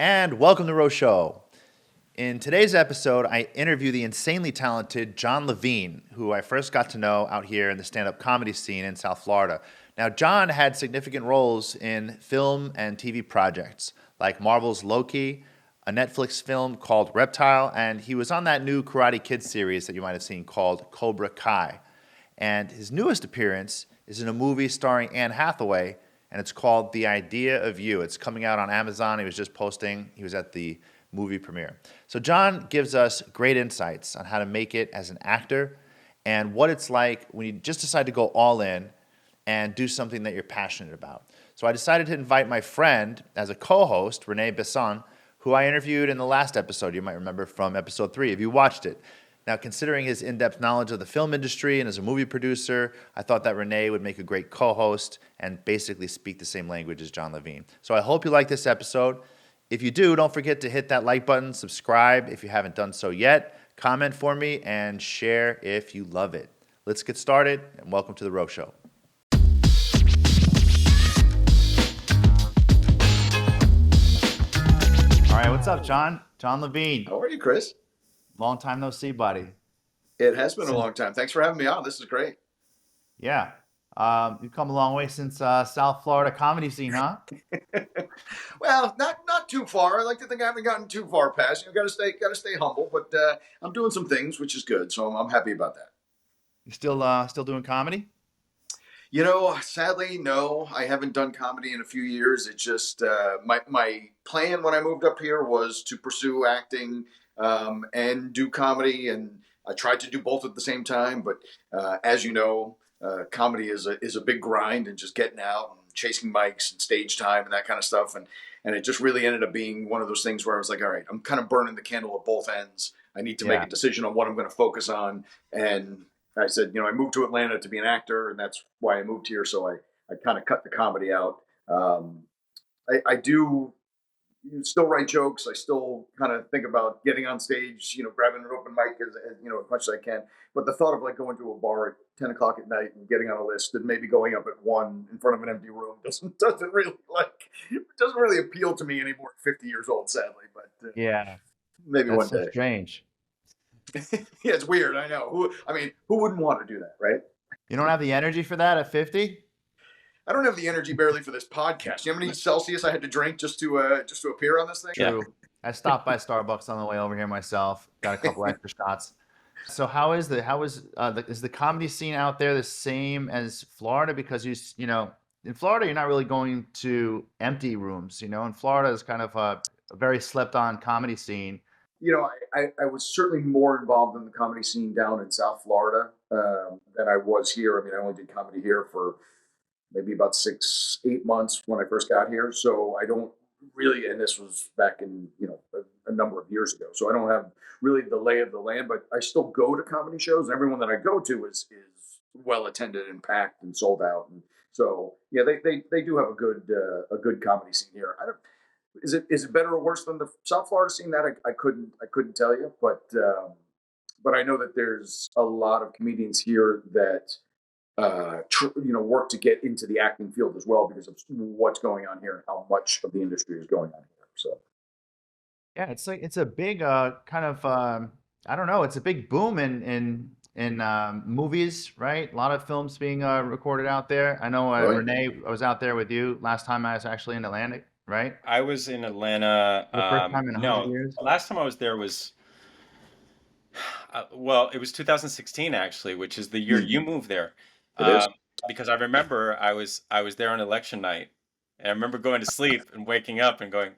And welcome to Rowe Show. In today's episode, I interview the insanely talented Jon Levine, who I first got to know out here in the stand-up comedy scene in South Florida. Now, Jon had significant roles in film and TV projects, like Marvel's Loki, a Netflix film called Reptile, and he was on that new Karate Kid series that you might have seen called Cobra Kai. And his newest appearance is in a movie starring Anne Hathaway, and it's called The Idea of You. It's coming out on Amazon. He was just posting. He was at the movie premiere. So Jon gives us great insights on how to make it as an actor and what it's like when you just decide to go all in and do something that you're passionate about. So I decided to invite my friend as a co-host, Rene Besson, who I interviewed in the last episode. You might remember from episode 3 if you watched it. Now, considering his in-depth knowledge of the film industry and as a movie producer, I thought that Rene would make a great co-host and basically speak the same language as Jon Levine. So I hope you like this episode. If you do, don't forget to hit that like button, subscribe if you haven't done so yet, comment for me, and share if you love it. Let's get started, and welcome to the Rowe Show. All right, what's up, Jon? Jon Levine. How are you, Chris? Long time no see, buddy. It has been a long time. Thanks for having me on. This is great. Yeah. You've come a long way since South Florida comedy scene, huh? Well, not too far. I like to think I haven't gotten too far past. Got to stay humble, but I'm doing some things, which is good. So I'm happy about that. You still doing comedy? Sadly, no. I haven't done comedy in a few years. It's just my plan when I moved up here was to pursue acting and do comedy, and I tried to do both at the same time. But as you know, comedy is a big grind, and just getting out and chasing mics and stage time and that kind of stuff. And it just really ended up being one of those things where I was like, all right, I'm kind of burning the candle at both ends. I need to make a decision on what I'm going to focus on. And I said, I moved to Atlanta to be an actor, and that's why I moved here. So I kind of cut the comedy out. I do still write jokes. I still kind of think about getting on stage, grabbing an open mic as much as I can. But the thought of like going to a bar at 10 o'clock at night and getting on a list and maybe going up at 1 in front of an empty room doesn't really appeal to me anymore at 50 years old, sadly. But maybe that's one so day. Strange. Yeah, it's weird. I know. Who wouldn't want to do that, right? You don't have the energy for that at 50? I don't have the energy barely for this podcast. You know how many Celsius I had to drink just to appear on this thing? True. Yeah. I stopped by Starbucks on the way over here myself. Got a couple extra shots. So is the comedy scene out there the same as Florida? Because in Florida you're not really going to empty rooms. In Florida is kind of a very slept-on comedy scene. I was certainly more involved in the comedy scene down in South Florida than I was here. I only did comedy here for maybe about 6-8 months when I first got here. So I don't really, and this was back in, a number of years ago. So I don't have really the lay of the land, but I still go to comedy shows. Everyone that I go to is well attended and packed and sold out. And so, yeah, they do have a good comedy scene here. Is it better or worse than the South Florida scene? That I couldn't tell you, but I know that there's a lot of comedians here that work to get into the acting field as well because of what's going on here and how much of the industry is going on here. So, yeah, it's a big kind of I don't know, it's a big boom in movies, right? A lot of films being recorded out there. I know Rene, I was out there with you last time. I was actually in Atlantic, right? I was in Atlanta. The first time in 100 years. Last time I was there was it was 2016 actually, which is the year you moved there. Because I remember I was there on election night, and I remember going to sleep and waking up and going,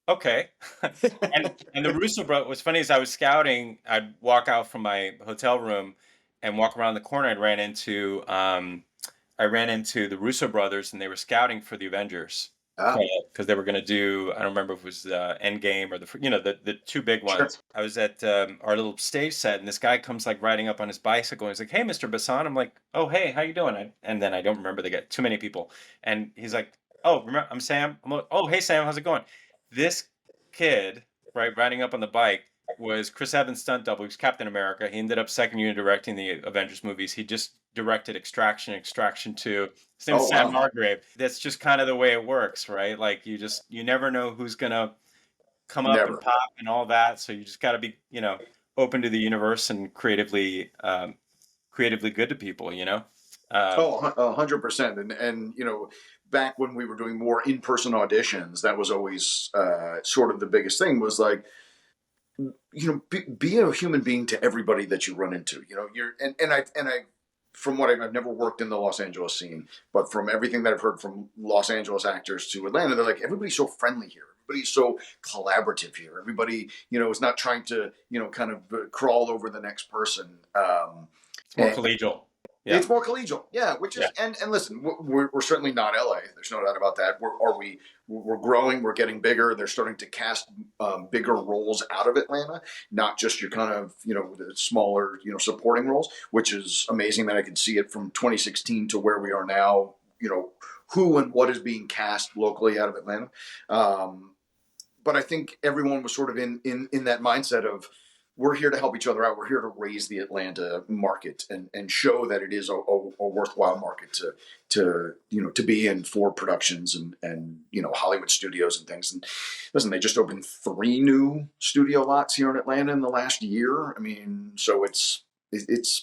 okay. and the Russo Brothers, what's funny is I was scouting. I'd walk out from my hotel room and walk around the corner. I ran into the Russo Brothers, and they were scouting for the Avengers because they were going to do, I don't remember if it was Endgame or the two big ones. Sure. I was at our little stage set, and this guy comes like riding up on his bicycle, and he's like, "Hey, Mr. Besson." I'm like, "Oh, hey, how you doing?" And then I don't remember, they get too many people, and he's like, "Oh, remember, I'm Sam." I'm like, "Oh, hey, Sam, how's it going?" This kid, right, riding up on the bike was Chris Evans' stunt double. He was Captain America. He ended up second unit directing the Avengers movies. He just directed Extraction 2, same Oh, Sam wow. Hargrave. That's just kind of the way it works, right? Like you never know who's gonna come up and Never. pop and all that. So you just got to be, open to the universe and creatively good to people, Um, Oh, 100%. And back when we were doing more in-person auditions, that was always sort of the biggest thing was like, be a human being to everybody that you run into. And I from what I've never worked in the Los Angeles scene, but from everything that I've heard from Los Angeles actors to Atlanta, they're like, everybody's so friendly here. Everybody's so collaborative here. Everybody, is not trying to, kind of crawl over the next person. it's more collegial. Yeah. It's more collegial, yeah. Which Yeah. is, and listen, we're certainly not LA. There's no doubt about that. We're growing. We're getting bigger. They're starting to cast bigger roles out of Atlanta, not just your kind of the smaller supporting roles, which is amazing that I can see it from 2016 to where we are now. Who and what is being cast locally out of Atlanta. But I think everyone was sort of in that mindset of, we're here to help each other out. We're here to raise the Atlanta market and show that it is a worthwhile market to be in for productions and Hollywood studios and things. And listen, they just opened 3 new studio lots here in Atlanta in the last year. I mean, so it's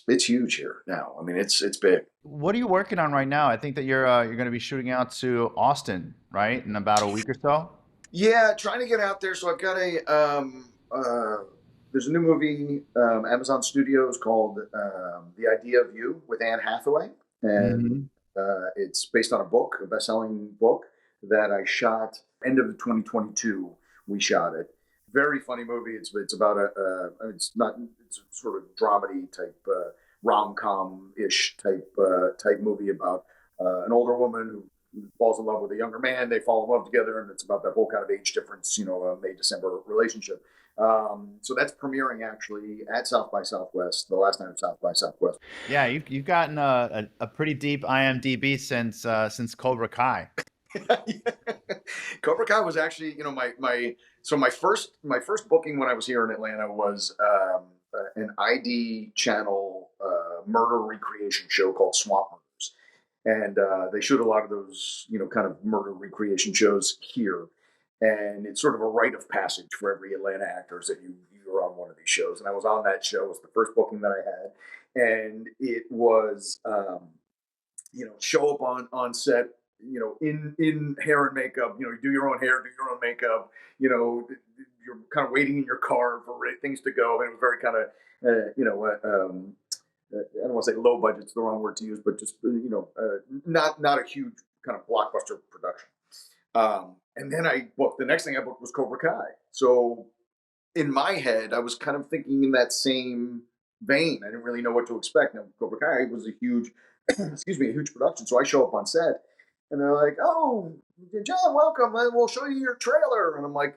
huge here now. I mean, it's big. What are you working on right now? I think that you're going to be shooting out to Austin, right, in about a week or so. Yeah, trying to get out there. So I've got there's a new movie, Amazon Studios, called The Idea of You with Anne Hathaway. And Hmm. it's based on a book, a best-selling book that I shot end of 2022. We shot it. Very funny movie. It's about it's not, it's a sort of dramedy type, rom-com ish type movie about an older woman who falls in love with a younger man. They fall in love together, and it's about that whole kind of age difference, May December relationship. So that's premiering actually at South by Southwest, the last night of South by Southwest. Yeah, you've gotten a pretty deep IMDb since Cobra Kai. Cobra Kai was actually, my first booking when I was here in Atlanta was an ID channel murder recreation show called Swamp Murders, and they shoot a lot of those, kind of murder recreation shows here, and it's sort of a rite of passage for every Atlanta actor that you're on one of these shows, and I was on that show. It was the first booking that I had, and it was. Show up on set, in hair and makeup, do your own hair, do your own makeup, you're kind of waiting in your car for things to go. And it was very kind of, I don't want to say low budget's the wrong word to use, but just, not a huge kind of blockbuster production. And then the next thing I booked was Cobra Kai. So in my head, I was kind of thinking in that same vein. I didn't really know what to expect. Now, Cobra Kai was a huge, excuse me, a huge production. So I show up on set, and they're like, "Oh, John, welcome. We'll show you your trailer." And I'm like,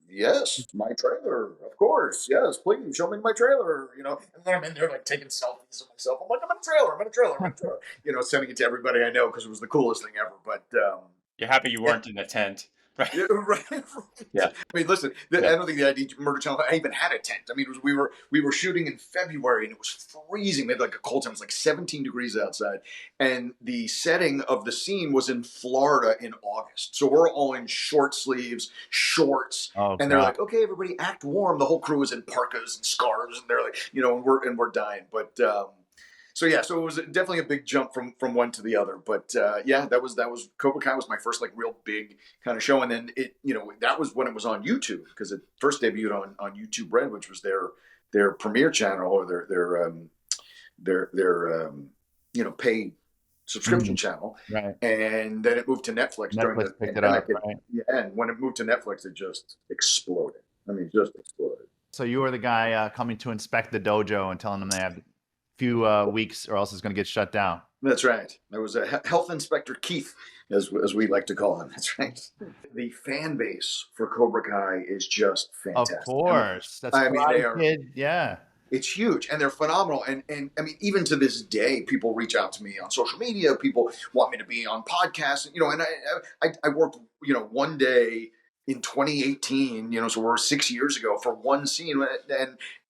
"Yes, my trailer, of course. Yes, please show me my trailer." And then I'm in there like taking selfies of myself. I'm like, "I'm in a trailer. I'm in a trailer. I'm in a trailer." Sending it to everybody I know because it was the coolest thing ever. But you're happy you weren't in a tent, right? yeah, right. Yeah. I mean, listen. I don't think the ID Murder Channel I even had a tent. I mean, we were shooting in February and it was freezing. We had like a cold time. It was like 17 degrees outside, and the setting of the scene was in Florida in August. So we're all in short sleeves, shorts, Oh and they're God. like, "Okay, everybody, act warm." The whole crew is in parkas and scarves, and they're like, and we're dying, but. So yeah, so it was definitely a big jump from one to the other. But yeah, that was Cobra Kai was my first like real big kind of show, and then that was when it was on YouTube because it first debuted on YouTube Red, which was their premiere channel or their paid subscription channel, Right. and then it moved to Netflix during the Netflix picked it pandemic. up, right? Yeah, and when it moved to Netflix, it just exploded. I mean, just exploded. So you were the guy coming to inspect the dojo and telling them they have a few weeks or else it's going to get shut down. That's right. There was a health inspector Keith, as we like to call him. That's right. The fan base for Cobra Kai is just fantastic. Of course, that's I mean, Karate they are. Kid. Yeah. It's huge, and they're phenomenal. And I mean, even to this day, people reach out to me on social media. People want me to be on podcasts. And I worked one day in 2018, so we're 6 years ago for one scene,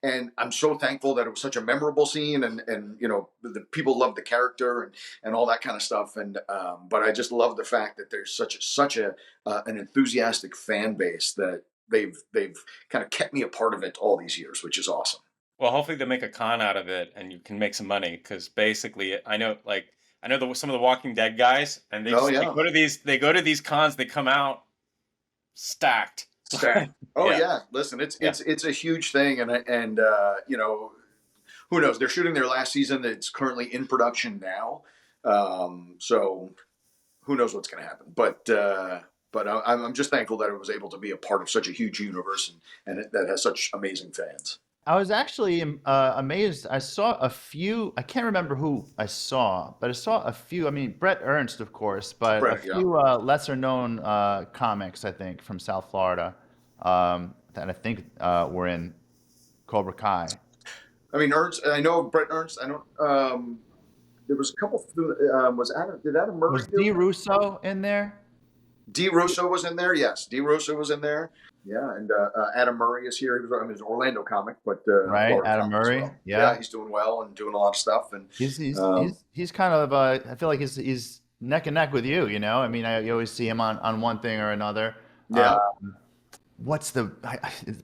and I'm so thankful that it was such a memorable scene, and the people loved the character and all that kind of stuff, and but I just love the fact that there's such a an enthusiastic fan base that they've kind of kept me a part of it all these years, which is awesome. Well, hopefully they make a con out of it and you can make some money, because basically I know some of the Walking Dead guys, and Oh they yeah. go to these cons, they come out stacked. Oh Yeah. yeah. Listen, it's a huge thing, and who knows? They're shooting their last season. It's currently in production now, so who knows what's going to happen? But I'm just thankful that I was able to be a part of such a huge universe and that has such amazing fans. I was actually amazed. I saw a few. I can't remember who I saw, but I saw a few. I mean, Brett Ernst, of course, but a Brett, yeah. few lesser known comics, I think, from South Florida that I think were in Cobra Kai. I mean, Ernst. I know Brett Ernst. I don't. There was a couple. Did Adam Murray Was do D it? Russo in there? D. Russo was in there. Yes, D. Russo was in there. Yeah, and Adam Murray is here. He's an Orlando comic, but Right, Florida Adam comic as Murray. well. Yeah, He's doing well and doing a lot of stuff. And he's kind of I feel like he's neck and neck with you. I mean, you always see him on one thing or another. yeah, What's the?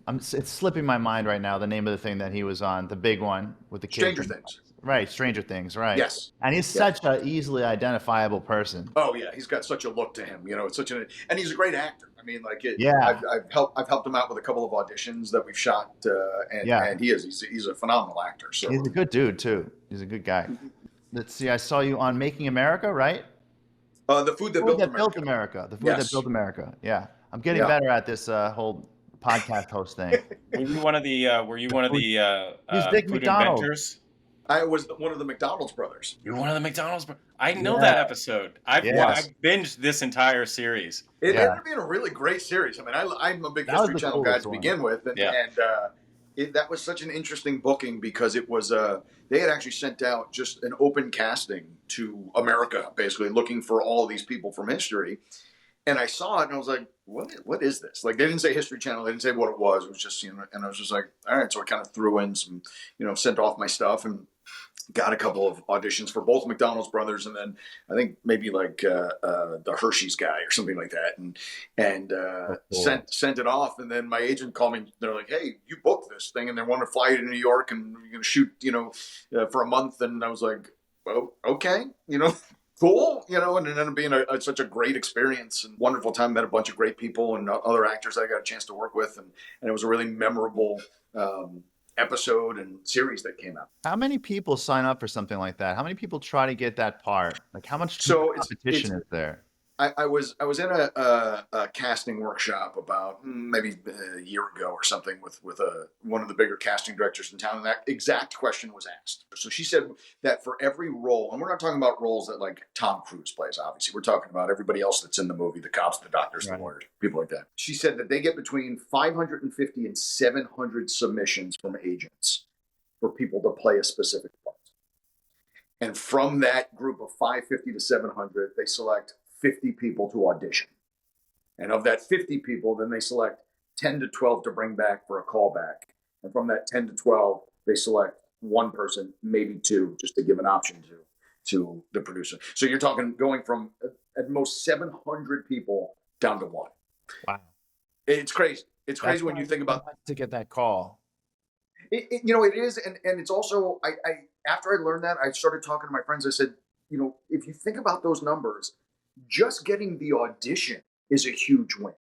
It's slipping my mind right now. The name of the thing that he was on, the big one with the kids. Stranger Things. Right, Stranger Things. Right. Yes. And he's such a easily identifiable person. Oh yeah, he's got such a look to him. It's and he's a great actor. I mean, like Yeah. I've helped him out with a couple of auditions that we've shot, Yeah. and he's a phenomenal actor. So He's a good dude too. He's a good guy. Let's see. I saw you on Making America, right? the food that Food built that America. built America. The food that Yes. built America. Yeah. I'm getting Yeah. better at this whole podcast host thing. Were you one of the Who's Dick food McDonald? inventors? I was one of the McDonald's brothers. You're one of the McDonald's. I know Yeah. that episode. I've Yes. binged this entire series. It Yeah. ended up being a really great series. I mean, I'm a big That was History the Channel guy coolest to one. begin with, and, Yeah. that was such an interesting booking because it was they had actually sent out just an open casting to America, basically looking for all of these people from history. And I saw it and I was like, what is this? Like, they didn't say History Channel, they didn't say what it was. It was just, and I was just like, all right. So I kind of threw in some, sent off my stuff and got a couple of auditions for both McDonald's brothers, and then I think maybe like the Hershey's guy or something like that, and Cool. sent it off. And then my agent called me. They're like, "Hey, you booked this thing, and they want to fly you to New York, and you're going to shoot, for a month." And I was like, "Oh, okay, cool, and it ended up being such a great experience and wonderful time. Met a bunch of great people and other actors that I got a chance to work with, and it was a really memorable episode and series that came out. How many people sign up for something like that? How many people try to get that part? Like, how much So competition is there? I was in a casting workshop about maybe a year ago or something with one of the bigger casting directors in town, and that exact question was asked. So she said that for every role, and we're not talking about roles that like Tom Cruise plays, obviously, we're talking about everybody else that's in the movie, the cops, the doctors, Right. the lawyers, people like that. She said that they get between 550 and 700 submissions from agents for people to play a specific part. And from that group of 550 to 700, they select 50 people to audition. And of that 50 people, then they select 10 to 12 to bring back for a callback. And from that 10 to 12, they select one person, maybe two, just to give an option to the producer. So you're talking going from at most 700 people down to one. Wow. It's crazy. It's crazy when you think about to get that call. it is, and it's also I after I learned that, I started talking to my friends. I said, if you think about those numbers, just getting the audition is a huge win.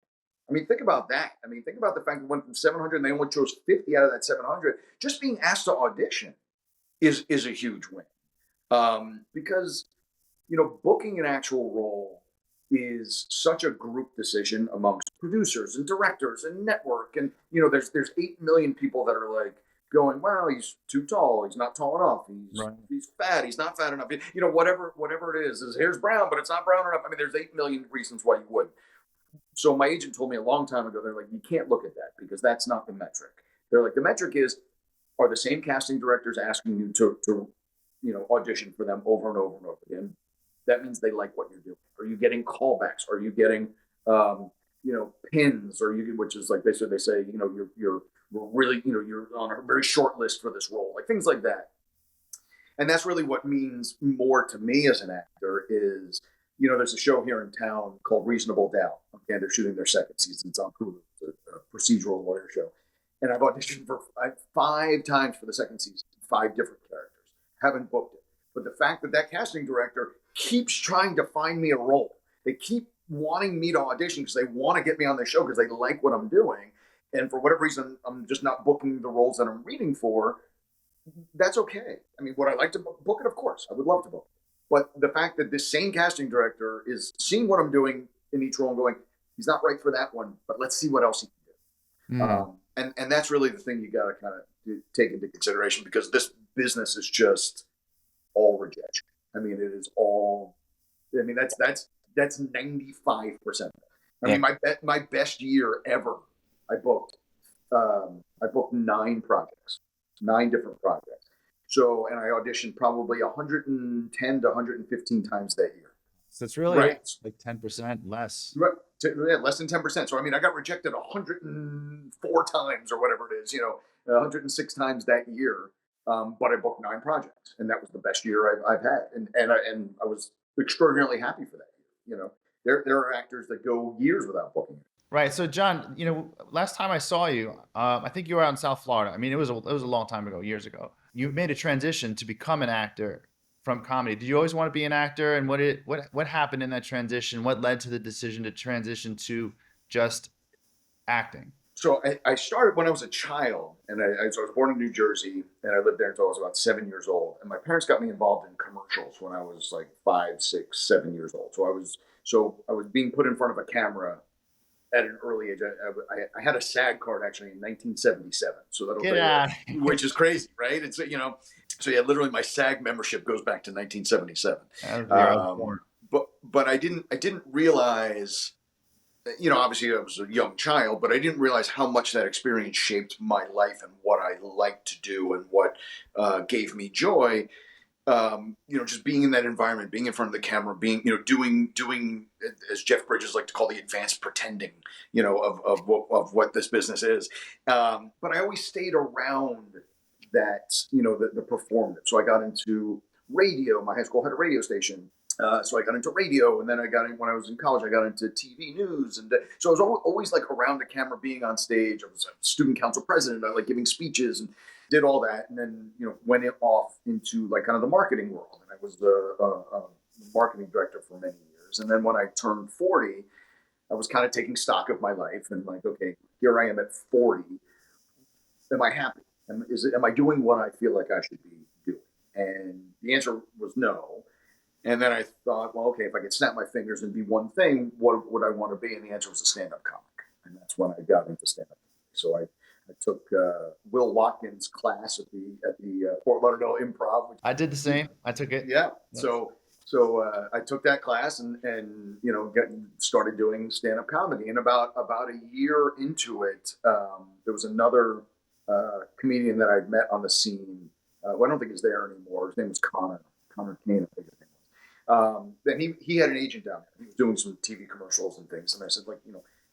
I mean, think about that. I mean, think about the fact that we went from 700 and they only chose 50 out of that 700. Just being asked to audition is a huge win, because booking an actual role is such a group decision amongst producers and directors and network, and there's 8 million people that are like going, wow, he's too tall, he's not tall enough, he's fat, he's not fat enough, whatever it is, his hair's brown but it's not brown enough. I mean, there's 8 million reasons why you wouldn't. So my agent told me a long time ago, they're like, you can't look at that because that's not the metric. They're like, the metric is, are the same casting directors asking you to audition for them over and over and over again? That means they like what you're doing. Are you getting callbacks? Are you getting pins, or which is like basically they say, we're really, you're on a very short list for this role, like things like that. And that's really what means more to me as an actor is, there's a show here in town called Reasonable Doubt. Okay, they're shooting their second season. It's on Hulu. It's a procedural lawyer show. And I've auditioned for 5 times for the second season, 5 different characters. Haven't booked it. But the fact that casting director keeps trying to find me a role, they keep wanting me to audition because they want to get me on their show because they like what I'm doing. And for whatever reason, I'm just not booking the roles that I'm reading for. That's okay. I mean, would I like to book it? Of course, I would love to book it. But the fact that this same casting director is seeing what I'm doing in each role and going, he's not right for that one, but let's see what else he can do. And that's really the thing you got to kind of take into consideration, because this business is just all rejection. I mean, it is all. I mean, that's 95%. I mean, my best year ever, I booked 9 projects, 9 different projects. So, and I auditioned probably 110 to 115 times that year. So it's really like 10% less. Right. Less than 10%. So, I mean, I got rejected 104 times or whatever it is, 106 times that year. But I booked 9 projects, and that was the best year I've had. And I was extraordinarily happy for that year. There are actors that go years without booking it. Right. So, John, last time I saw you, I think you were out in South Florida. I mean, it was a long time ago, years ago. You made a transition to become an actor from comedy. Did you always want to be an actor? And what happened in that transition? What led to the decision to transition to just acting? So I started when I was a child, and so I was born in New Jersey, and I lived there until I was about 7 years old. And my parents got me involved in commercials when I was like 5, 6, 7 years old. So I was being put in front of a camera at an early age. I had a SAG card actually in 1977. So that'll tell you, which is crazy, right? It's so yeah, literally my SAG membership goes back to 1977. But I didn't realize. Obviously I was a young child, but I didn't realize how much that experience shaped my life and what I liked to do and what gave me joy. Just being in that environment, being in front of the camera, being, doing, as Jeff Bridges like to call the advanced pretending, of what this business is. But I always stayed around that, the performance. So I got into radio. My high school had a radio station. So I got into radio, and then when I was in college, I got into TV news. And so I was always like around the camera, being on stage. I was a student council president. I like giving speeches and did all that. And then, went off into like kind of the marketing world. And I was the marketing director for many years. And then when I turned 40, I was kind of taking stock of my life and like, okay, here I am at 40. Am I happy? Am I doing what I feel like I should be doing? And the answer was no. And then I thought, well, okay, if I could snap my fingers and be one thing, what would I want to be? And the answer was a stand-up comic. And that's when I got into stand-up. So I took Will Watkins' class at the Fort Lauderdale Improv. I did the same. I took it. Yeah. Yes. So I took that class and started doing stand-up comedy. And about a year into it, there was another comedian that I'd met on the scene. I don't think he's there anymore. His name was Connor Kane, I think his name was. Then he had an agent down there. He was doing some TV commercials and things. And I said, like,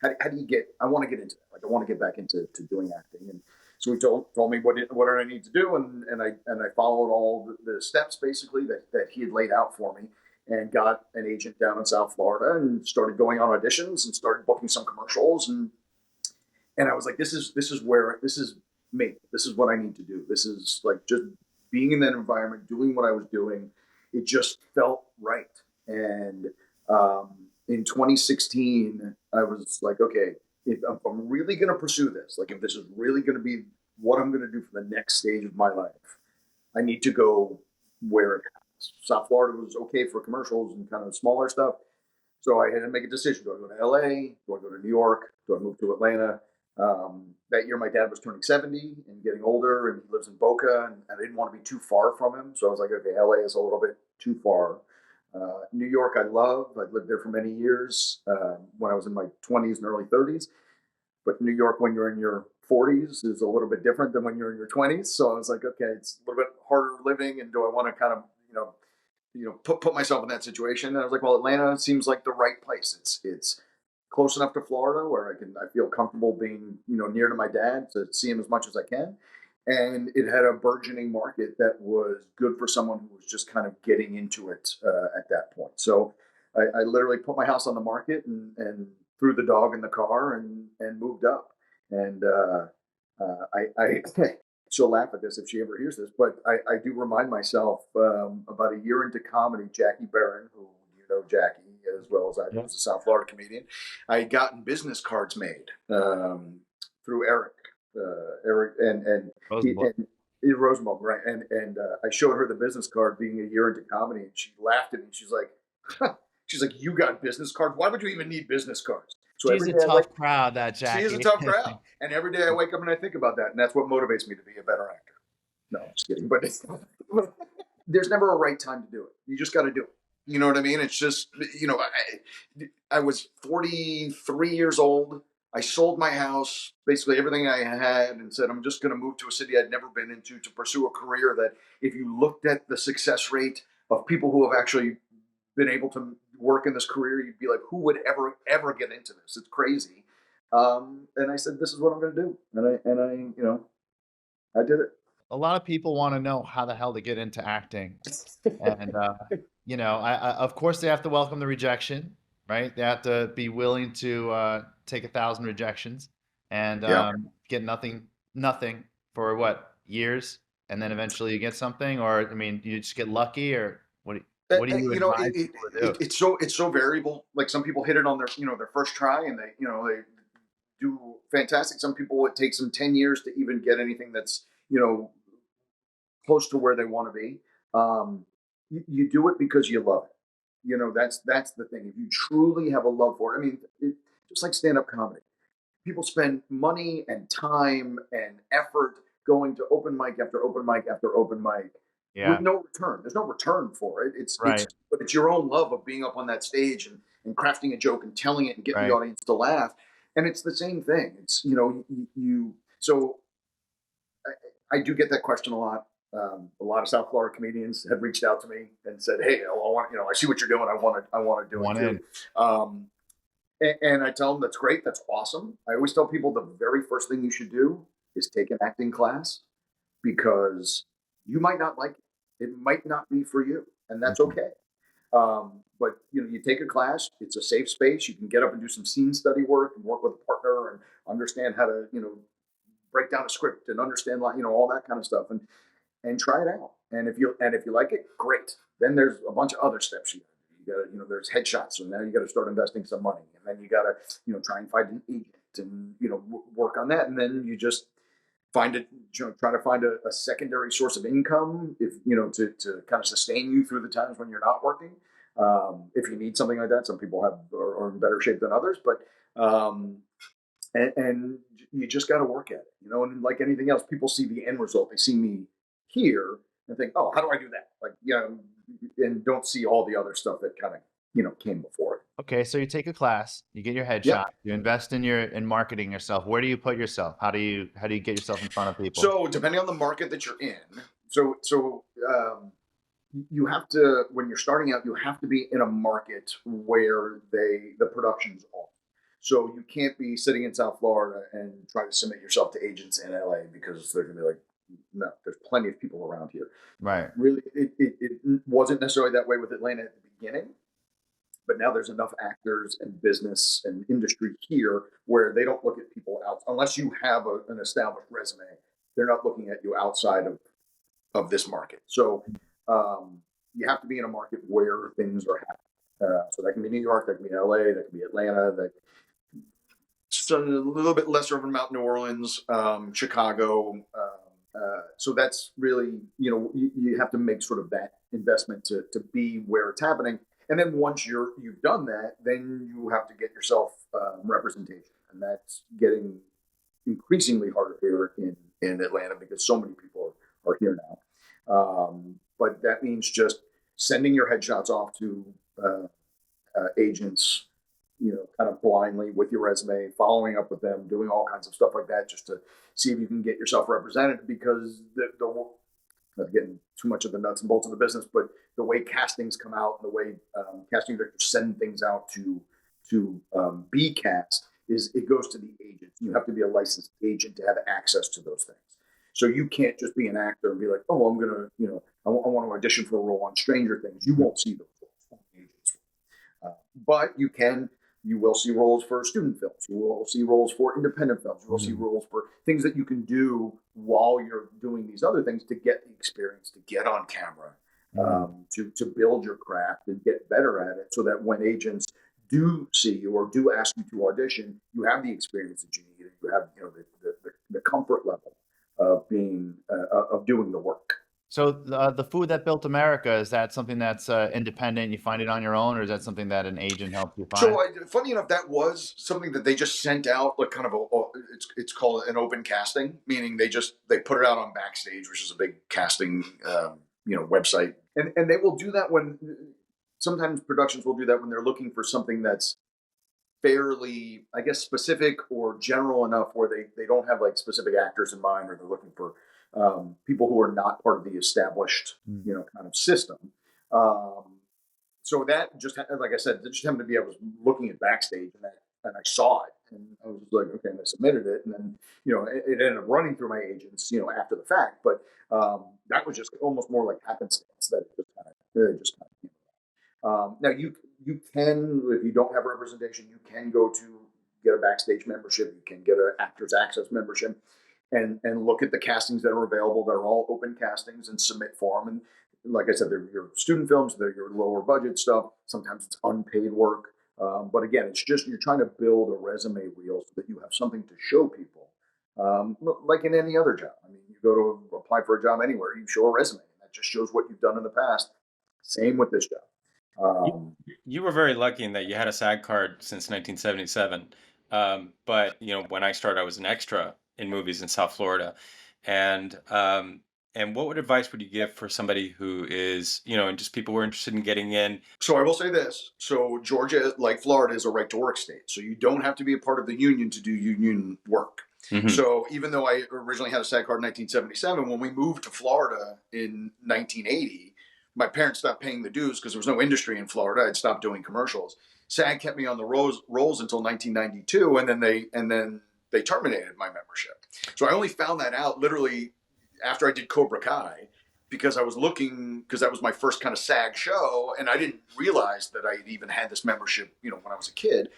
how do you get? I want to get into that. Like, I want to get back into doing acting. And so he told me what did I need to do, and I followed all the steps basically that he had laid out for me, and got an agent down in South Florida and started going on auditions and started booking some commercials, and I was like, this is me. This is what I need to do. This is like just being in that environment, doing what I was doing. It just felt right. And in 2016, I was like, okay, if I'm really going to pursue this, like if this is really going to be what I'm going to do for the next stage of my life, I need to go where it happens. South Florida was okay for commercials and kind of smaller stuff. So I had to make a decision. Do I go to LA? Do I go to New York? Do I move to Atlanta? That year, my dad was turning 70 and getting older, and he lives in Boca, and I didn't want to be too far from him. So I was like, okay, LA is a little bit too far. New York, I love. I've lived there for many years when I was in my 20s and early 30s. But New York, when you're in your 40s, is a little bit different than when you're in your 20s. So I was like, okay, it's a little bit harder living, and do I want to kind of, put myself in that situation? And I was like, well, Atlanta seems like the right place. It's close enough to Florida where I feel comfortable being, near to my dad to see him as much as I can. And it had a burgeoning market that was good for someone who was just kind of getting into it at that point. So I literally put my house on the market and threw the dog in the car and moved up. And I she'll laugh at this if she ever hears this, but I do remind myself about a year into comedy, Jackie Barron, who Jackie as well as I do, as a South Florida comedian, I had gotten business cards made through Eric. Eric Rosenbaum, right? And I showed her the business card being a year into comedy, and she laughed at me. She's like, she's like, "You got business cards? Why would you even need business cards?" So She's a tough crowd, that Jackie. She is a tough crowd, and every day I wake up and I think about that, and that's what motivates me to be a better actor. No, I'm just kidding. But there's never a right time to do it. You just got to do it. You know what I mean? It's just, I was 43 years old. I sold my house, basically everything I had, and said, I'm just going to move to a city I'd never been into to pursue a career that, if you looked at the success rate of people who have actually been able to work in this career, you'd be like, who would ever get into this? It's crazy. And I said, this is what I'm going to do. And I did it. A lot of people want to know how the hell to get into acting. And, of course they have to welcome the rejection, right? They have to be willing to take 1,000 rejections and get nothing for what, years? And then eventually you get something, or, I mean, you just get lucky, or what do you advise people to do? It's so variable. Like, some people hit it on their first try and they do fantastic. Some people, it takes them 10 years to even get anything that's, close to where they want to be. You do it because you love it. That's the thing. If you truly have a love for it, I mean, just like stand-up comedy, people spend money and time and effort going to open mic after open mic after open mic with no return. There's no return for it. But it's your own love of being up on that stage and crafting a joke and telling it and getting the audience to laugh. And it's the same thing. It's, so I do get that question a lot. A lot of South Florida comedians have reached out to me and said, "Hey, I want, I see what you're doing. I want to do it too." And I tell them, that's great. That's awesome. I always tell people the very first thing you should do is take an acting class, because you might not like it. It might not be for you, and that's okay. But you take a class. It's a safe space. You can get up and do some scene study work and work with a partner and understand how to break down a script and understand all that kind of stuff, and try it out. And if you like it, great. Then there's a bunch of other steps you got to, there's headshots. So now you got to start investing some money, and then you got to, try and find an agent and, work on that. And then you just try to find a secondary source of income, if, to kind of sustain you through the times when you're not working. If you need something like that, some people are in better shape than others, but, and you just got to work at it, and like anything else, people see the end result. They see me here and think, oh, how do I do that? Like, and don't see all the other stuff that kind of, came before it. Okay. So you take a class, you get your headshot, you invest in marketing yourself. Where do you put yourself? How do you get yourself in front of people? So depending on the market that you're in, you have to, when you're starting out, you have to be in a market where the production's on. So you can't be sitting in South Florida and try to submit yourself to agents in LA, because they're going to be like, no, there's plenty of people around here. Right. Really, it wasn't necessarily that way with Atlanta at the beginning, but now there's enough actors and business and industry here where they don't look at people out, unless you have an established resume. They're not looking at you outside of this market. So you have to be in a market where things are happening. So that can be New York, that can be LA, that can be Atlanta, a little bit lesser of a amount, New Orleans, Chicago. So that's really, you have to make sort of that investment to be where it's happening. And then once you've done that, then you have to get yourself representation. And that's getting increasingly harder here in Atlanta, because so many people are here now. But that means just sending your headshots off to agents, kind of blindly with your resume, following up with them, doing all kinds of stuff like that, just to see if you can get yourself represented. Because not getting too much of the nuts and bolts of the business, but the way castings come out, and the way casting directors send things out to to be cast is it goes to the agent. You have to be a licensed agent to have access to those things. So you can't just be an actor and be like, oh, I'm gonna, I want to audition for a role on Stranger Things. You won't see those roles. Only agents will. But you will see roles for student films. You will see roles for independent films. You will see roles for things that you can do while you're doing these other things to get the experience, to get on camera, to build your craft and get better at it, so that when agents do see you or do ask you to audition, you have the experience that you need. And you have the comfort level of being of doing the work. So the food that built America, is that something that's independent? You find it on your own, or is that something that an agent helped you find? So funny enough, that was something that they just sent out, like kind of it's called an open casting, meaning they put it out on Backstage, which is a big casting website, and they will do that when sometimes productions will do that when they're looking for something that's fairly, I guess, specific or general enough where they don't have like specific actors in mind, or they're looking for people who are not part of the established, kind of system. So that just, like I said, it just happened to be, I was looking at Backstage and I saw it and I was like, okay, and I submitted it, and then, it ended up running through my agents, after the fact, but that was just almost more like happenstance that it just kind of came. Now you can, if you don't have representation, you can go to get a Backstage membership. You can get an Actors Access membership, and look at the castings that are available. They're all open castings, and submit for them. And like I said, they're your student films, they're your lower budget stuff. Sometimes it's unpaid work, but again, it's just you're trying to build a resume reel so that you have something to show people. Like in any other job, I mean, you go to apply for a job anywhere, you show a resume, and that just shows what you've done in the past. Same with this job. You were very lucky in that you had a SAG card since 1977. But when I started, I was an extra in movies in South Florida, and what advice would you give for somebody who is, and just people who are interested in getting in? So I will say this: so Georgia, like Florida, is a right to work state, so you don't have to be a part of the union to do union work. Mm-hmm. So even though I originally had a SAG card in 1977, when we moved to Florida in 1980. My parents stopped paying the dues because there was no industry in Florida. I'd stopped doing commercials. SAG kept me on the rolls until 1992, and then they terminated my membership. So I only found that out literally after I did Cobra Kai, because I was looking, because that was my first kind of SAG show, and I didn't realize that I even had this membership, when I was a kid.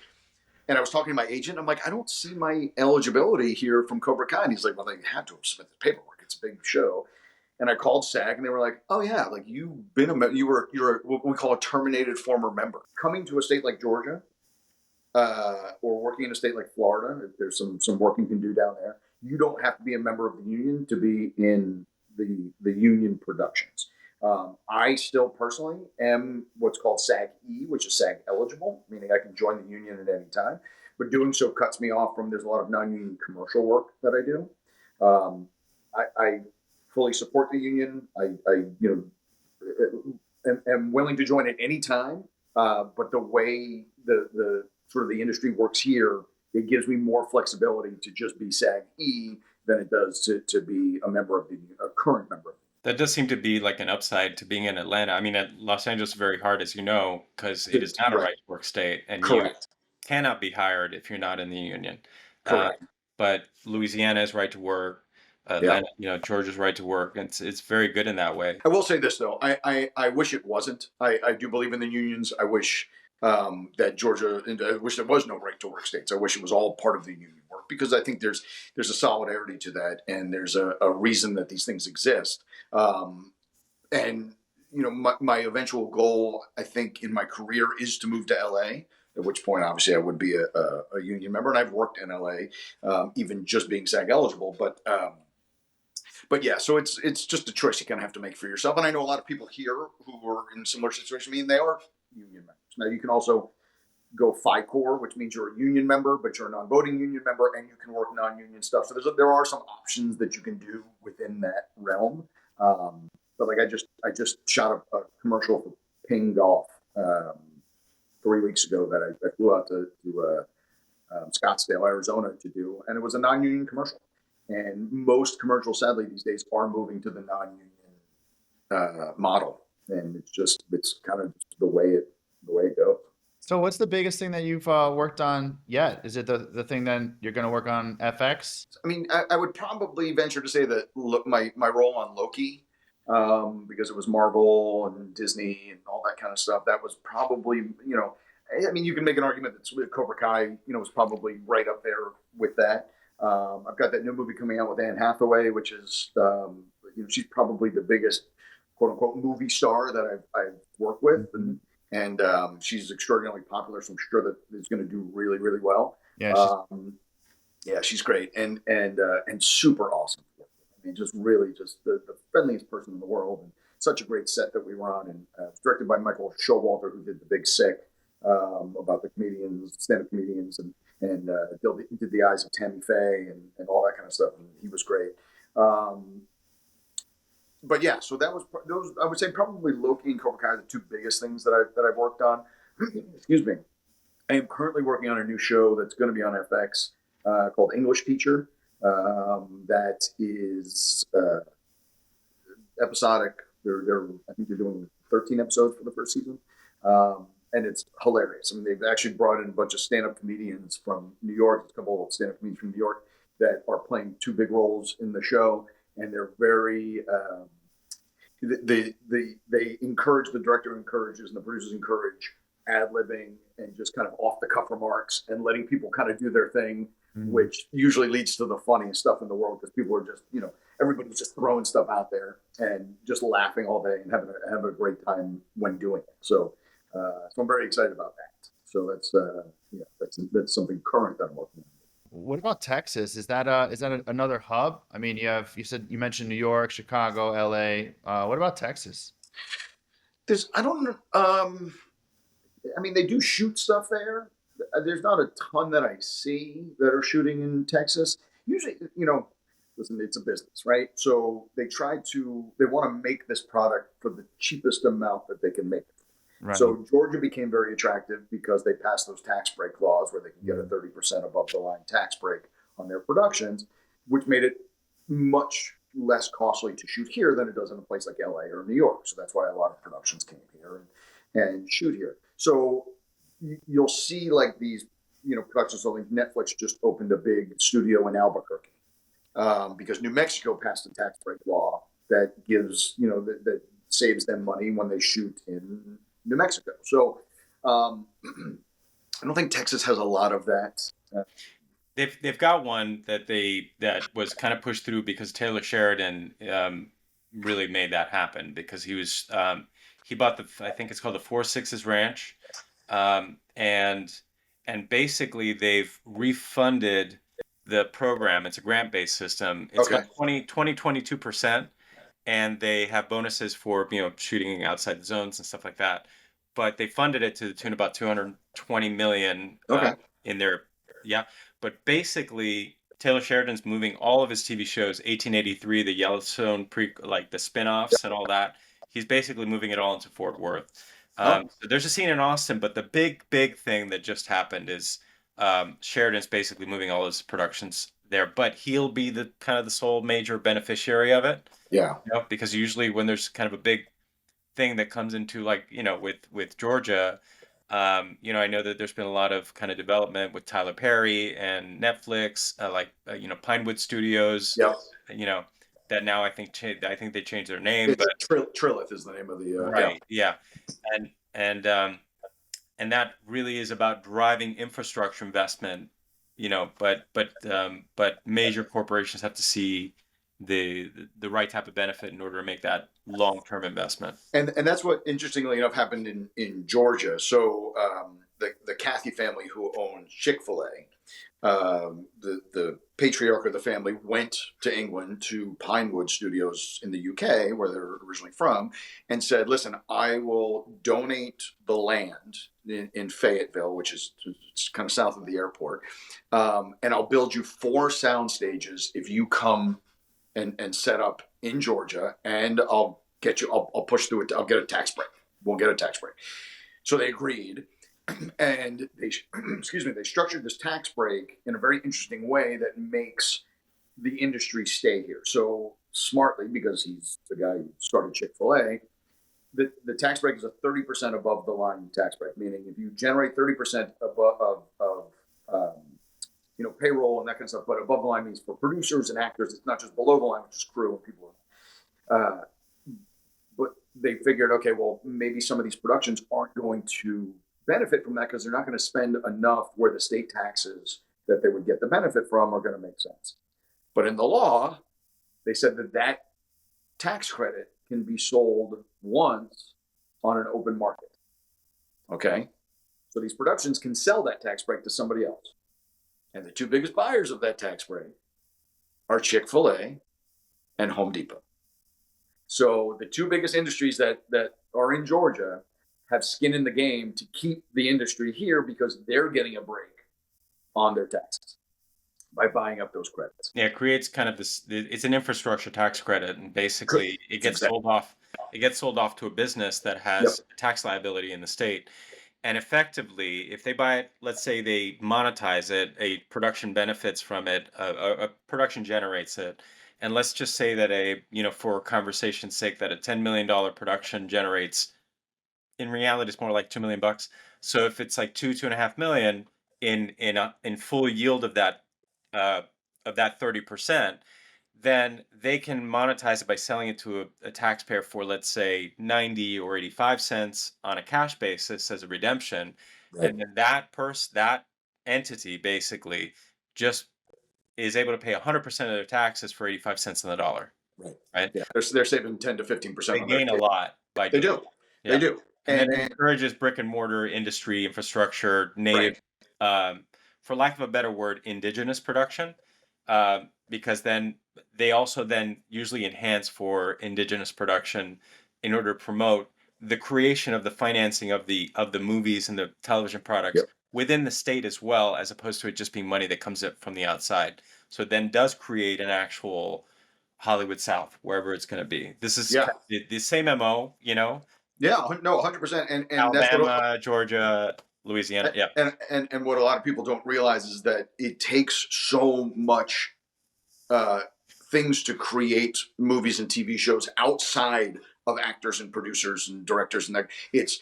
And I was talking to my agent. I'm like, I don't see my eligibility here from Cobra Kai. And he's like, well, they had to have submitted the paperwork. It's a big show. And I called SAG, and they were like, "Oh yeah, like you've been you're what we call a terminated former member. Coming to a state like Georgia, or working in a state like Florida, if there's some work you can do down there, you don't have to be a member of the union to be in the union productions. I still personally am what's called SAG-E, which is SAG eligible, meaning I can join the union at any time. But doing so cuts me off from, there's a lot of non-union commercial work that I do. I fully support the union. I am willing to join at any time. But the way the sort of the industry works here, it gives me more flexibility to just be SAG-E than it does to be a current member. That does seem to be like an upside to being in Atlanta. I mean, Los Angeles is very hard, as you know, because it is not a right to work state, and Correct. You cannot be hired if you're not in the union. Correct. But Louisiana is right to work. Atlanta, Georgia's right to work. It's very good in that way. I will say this though, I wish it wasn't. I do believe in the unions. I wish that Georgia, and I wish there was no right to work states. I wish it was all part of the union work, because I think there's a solidarity to that, and there's a reason that these things exist. And my eventual goal, I think, in my career is to move to LA. At which point, obviously, I would be a union member, and I've worked in LA, even just being SAG eligible. But yeah, so it's just a choice you kind of have to make for yourself. And I know a lot of people here who are in a similar situation. I mean, they are union members. Now, you can also go FICOR, which means you're a union member, but you're a non-voting union member, and you can work non-union stuff. So there are some options that you can do within that realm. But like I just shot a commercial for Ping Golf 3 weeks ago that I flew out to Scottsdale, Arizona to do, and it was a non-union commercial. And most commercials, sadly, these days are moving to the non-union model, and it's kind of the way it goes. So what's the biggest thing that you've worked on yet? Is it the thing that you're going to work on FX? I mean, I would probably venture to say that my role on Loki, because it was Marvel and Disney and all that kind of stuff, that was probably, I mean, you can make an argument that Cobra Kai, was probably right up there with that. I've got that new movie coming out with Anne Hathaway, which is, she's probably the biggest quote unquote movie star that I've worked with, and she's extraordinarily popular, so I'm sure that it's going to do really, really well. Yeah, Yeah, she's great and super awesome. I mean, just really just the friendliest person in the world, and such a great set that we were on. And it's directed by Michael Showalter, who did The Big Sick, about the comedians, stand-up comedians, and did The Eyes of Tammy Faye and all that kind of stuff. And he was great. But yeah, so that was those. I would say probably Loki and Cobra Kai are the two biggest things that I've worked on. Excuse me. I am currently working on a new show that's going to be on FX called English Teacher. That is episodic. I think they're doing 13 episodes for the first season, and it's hilarious. I mean, they've actually brought in a bunch of stand-up comedians from New York. A couple of stand-up comedians from New York that are playing two big roles in the show, and they're very. They encourage, the director encourages and the producers encourage ad-libbing and just kind of off-the-cuff remarks and letting people kind of do their thing, which usually leads to the funniest stuff in the world, because people are just, everybody's just throwing stuff out there and just laughing all day and having a great time when doing it. So I'm very excited about that. So that's something current that I'm working on. What about Texas? Is that another hub? I mean, you mentioned New York, Chicago, LA. What about Texas? I don't know. I mean, they do shoot stuff there. There's not a ton that I see that are shooting in Texas. Usually, listen, it's a business, right? So they want to make this product for the cheapest amount that they can make it. Right. So Georgia became very attractive because they passed those tax break laws where they can get a 30% above the line tax break on their productions, which made it much less costly to shoot here than it does in a place like LA or New York. So that's why a lot of productions came here and shoot here. So you'll see like these, productions. So like Netflix just opened a big studio in Albuquerque because New Mexico passed a tax break law that gives, that saves them money when they shoot in New Mexico. So I don't think Texas has a lot of that. They've got one that was kind of pushed through because Taylor Sheridan really made that happen, because he bought I think it's called the Four Sixes Ranch, and basically they've refunded the program. It's a grant-based system. It's got 22%, and they have bonuses for shooting outside the zones and stuff like that. But they funded it to the tune of about 220 million in their But basically, Taylor Sheridan's moving all of his TV shows, 1883, the Yellowstone the spin-offs and all that. He's basically moving it all into Fort Worth. So there's a scene in Austin, but the big thing that just happened is Sheridan's basically moving all his productions there, but he'll be the kind of the sole major beneficiary of it. Yeah. Because usually when there's kind of a big thing that comes into with Georgia, I know that there's been a lot of kind of development with Tyler Perry and Netflix, Pinewood Studios. Yeah. That now I think they changed their name, but Trilith is the name of the right. Yeah. And that really is about driving infrastructure investment, but major corporations have to see the right type of benefit in order to make that long-term investment. And that's what, interestingly enough, happened in Georgia. So the Cathy family, who owns Chick-fil-A, the patriarch of the family went to England to Pinewood Studios in the UK, where they're originally from, and said, listen, I will donate the land in Fayetteville, which is kind of south of the airport, and I'll build you 4 sound stages if you come and set up in Georgia, and I'll push through it. I'll get a tax break. We'll get a tax break. So they agreed. And they structured this tax break in a very interesting way that makes the industry stay here. So smartly, because he's the guy who started Chick-fil-A, the tax break is a 30% above the line tax break, meaning if you generate 30% above of payroll and that kind of stuff, but above the line means for producers and actors, it's not just below the line, which is crew and people. Uh, but they figured, okay, well, maybe some of these productions aren't going to benefit from that because they're not going to spend enough where the state taxes that they would get the benefit from are going to make sense. But in the law, they said that tax credit can be sold once on an open market. Okay? So these productions can sell that tax break to somebody else. And the two biggest buyers of that tax break are Chick-fil-A and Home Depot. So the two biggest industries that are in Georgia have skin in the game to keep the industry here because they're getting a break on their taxes by buying up those credits. Yeah, it creates kind of this. It's an infrastructure tax credit, and basically it gets sold off. It gets sold off to a business that has tax liability in the state. And effectively, if they buy it, let's say they monetize it, a production benefits from it, a production generates it, and let's just say that for conversation's sake, that a $10 million production generates, in reality, it's more like $2 million. So if it's like 2.5 million in full yield of that 30%, then they can monetize it by selling it to a taxpayer for, let's say, 90 or 85 cents on a cash basis as a redemption. Right. And then that entity basically just is able to pay 100% of their taxes for 85 cents on the dollar. Right. Yeah. They're saving 10 to 15%. They gain a lot by doing doing it. They do. And then it encourages brick and mortar industry, infrastructure, native, for lack of a better word, indigenous production. Because then they also then usually enhance for indigenous production in order to promote the creation of the financing of the movies and the television products within the state as well, as opposed to it just being money that comes up from the outside. So it then does create an actual Hollywood South, wherever it's going to be. This is the same MO, Yeah, no, 100%. And Alabama, that's Georgia, Louisiana. Yeah. And what a lot of people don't realize is that it takes so much things to create movies and TV shows outside of actors and producers and directors, and it's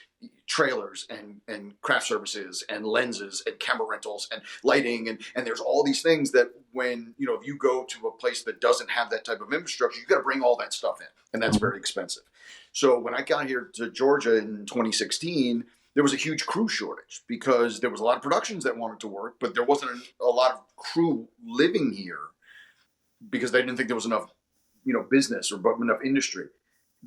trailers and craft services and lenses and camera rentals and lighting and there's all these things that when if you go to a place that doesn't have that type of infrastructure, you got to bring all that stuff in, and that's very expensive. So when I got here to Georgia in 2016, there was a huge crew shortage because there was a lot of productions that wanted to work, but there wasn't a lot of crew living here because they didn't think there was enough, business or enough industry.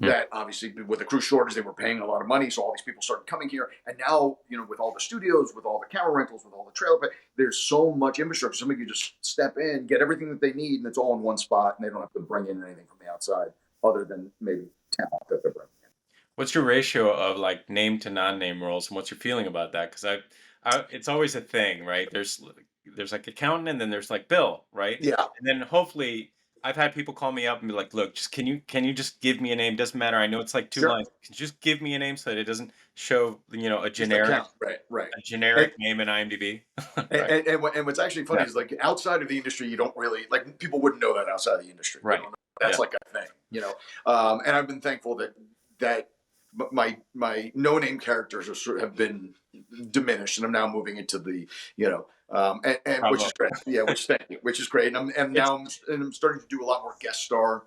That obviously with the crew shortage, they were paying a lot of money. So all these people started coming here. And now, with all the studios, with all the camera rentals, with all the trailer, there's so much infrastructure. Somebody can just step in, get everything that they need, and it's all in one spot. And they don't have to bring in anything from the outside other than maybe talent that they're bringing in. What's your ratio of like name to non-name roles, and what's your feeling about that? Because it's always a thing, right? There's like accountant, and then there's like Bill, right? Yeah. And then hopefully I've had people call me up and be like, "Look, just can you just give me a name? Doesn't matter. I know it's like two lines. Can you just give me a name so that it doesn't show a generic, a generic name in IMDb?" Right. And what's actually funny is like outside of the industry, you don't really like people wouldn't know that outside of the industry. Right. That's like a thing, And I've been thankful that my no-name characters have been diminished, and I'm now moving into the which is great. Yeah, which is great. And now I'm starting to do a lot more guest star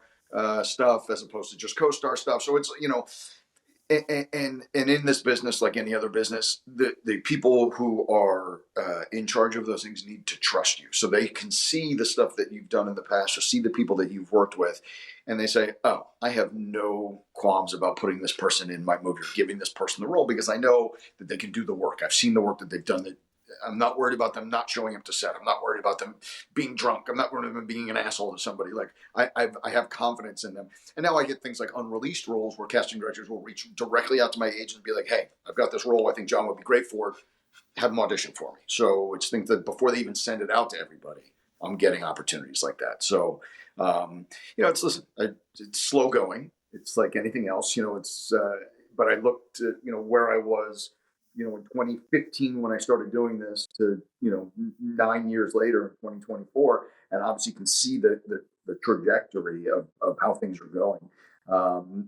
stuff as opposed to just co-star stuff. So it's and in this business, like any other business, the people who are in charge of those things need to trust you, so they can see the stuff that you've done in the past, or see the people that you've worked with, and they say, "Oh, I have no qualms about putting this person in my movie or giving this person the role because I know that they can do the work. I've seen the work that they've done. That I'm not worried about them not showing up to set. I'm not worried about them being drunk. I'm not worried about them being an asshole to somebody. Like I have confidence in them." And now I get things like unreleased roles where casting directors will reach directly out to my agent and be like, "Hey, I've got this role. I think Jon would be great for it. Have him audition for me." So it's things that before they even send it out to everybody, I'm getting opportunities like that. So, it's slow going. It's like anything else, but I looked at, where I was, in 2015 when I started doing this to, 9 years later in 2024, and obviously you can see the trajectory of how things are going.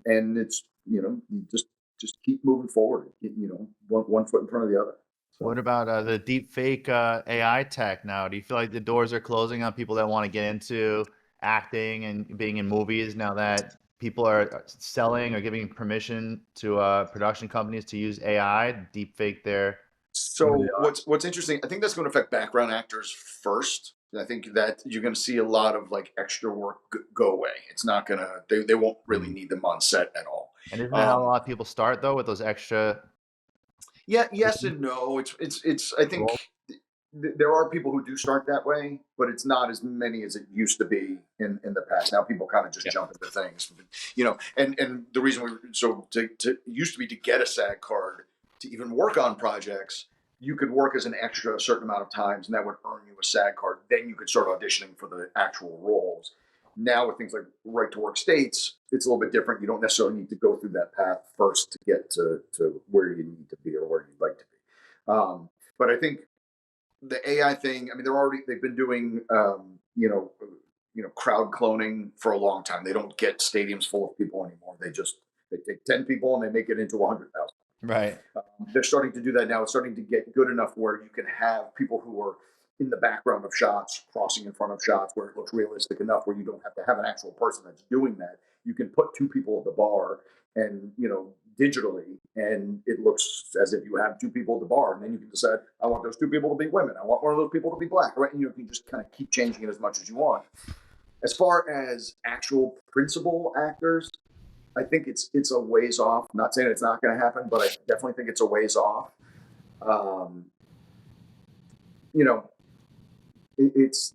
And it's, you just just keep moving forward. One foot in front of the other. What So. about the deepfake AI tech now? Do you feel like the doors are closing on people that want to get into acting and being in movies now that people are selling or giving permission to production companies to use AI, deepfake their who they So are? what's interesting? I think that's going to affect background actors first. I think that you're going to see a lot of like extra work go away. It's not gonna. They won't really Mm. need them on set at all. And isn't that how a Um, lot of people start though, with those extra yeah, yes and no. It's. I think roles? there are people who do start that way, but it's not as many as it used to be in the past. Now people kind of just Yeah. jump into things, And the reason it used to be to get a SAG card to even work on projects, you could work as an extra a certain amount of times, and that would earn you a SAG card. Then you could start auditioning for the actual roles. Now with things like right to work states, it's a little bit different. You don't necessarily need to go through that path first to get to where you need to be or where you'd like to be. But I think the AI thing. I mean, they've been doing crowd cloning for a long time. They don't get stadiums full of people anymore. They take 10 people and they make it into 100,000. Right. They're starting to do that now. It's starting to get good enough where you can have people who are in the background of shots, crossing in front of shots, where it looks realistic enough where you don't have to have an actual person that's doing that. You can put two people at the bar and digitally, and it looks as if you have two people at the bar, and then you can decide, I want those two people to be women, I want one of those people to be black, right? And you can just kind of keep changing it as much as you want. As far as actual principal actors, I think it's a ways off. I'm not saying it's not going to happen, but I definitely think it's a ways off. Um, you know, it's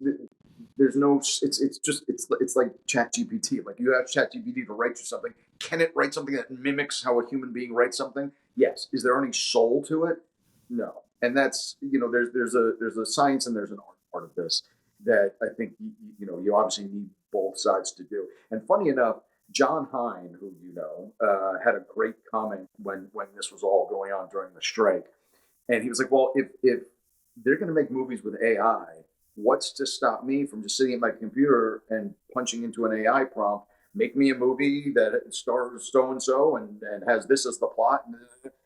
there's no it's like chat gpt. Like, you have chat gpt to write you something. Can it write something that mimics how a human being writes something? Yes. Is there any soul to it? No. And that's, there's a science and there's an art part of this that I think you obviously need both sides to do. And funny enough, John Hine, who had a great comment when this was all going on during the strike, and he was like, well, if they're going to make movies with AI, what's to stop me from just sitting at my computer and punching into an AI prompt, make me a movie that stars so and so and has this as the plot,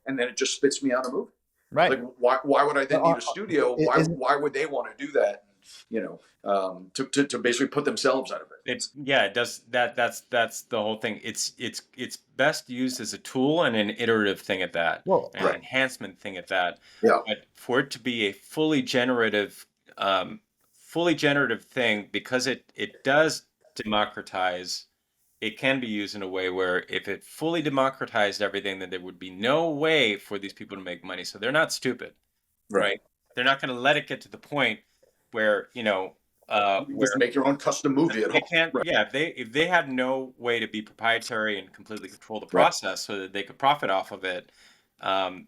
and then it just spits me out a movie. Right. Like, why would I then need a studio? Is Why would they want to do that? To basically put themselves out of it. It does that. That's the whole thing. It's best used as a tool and an iterative thing at that, well, an enhancement thing at that. Yeah. But for it to be a fully generative thing, because it does democratize. It can be used in a way where if it fully democratized everything, then there would be no way for these people to make money. So they're not stupid, right? They're not going to let it get to the point where Just make your own custom movie at they home. can't. Right. Yeah, if they had no way to be proprietary and completely control the process so that they could profit off of it,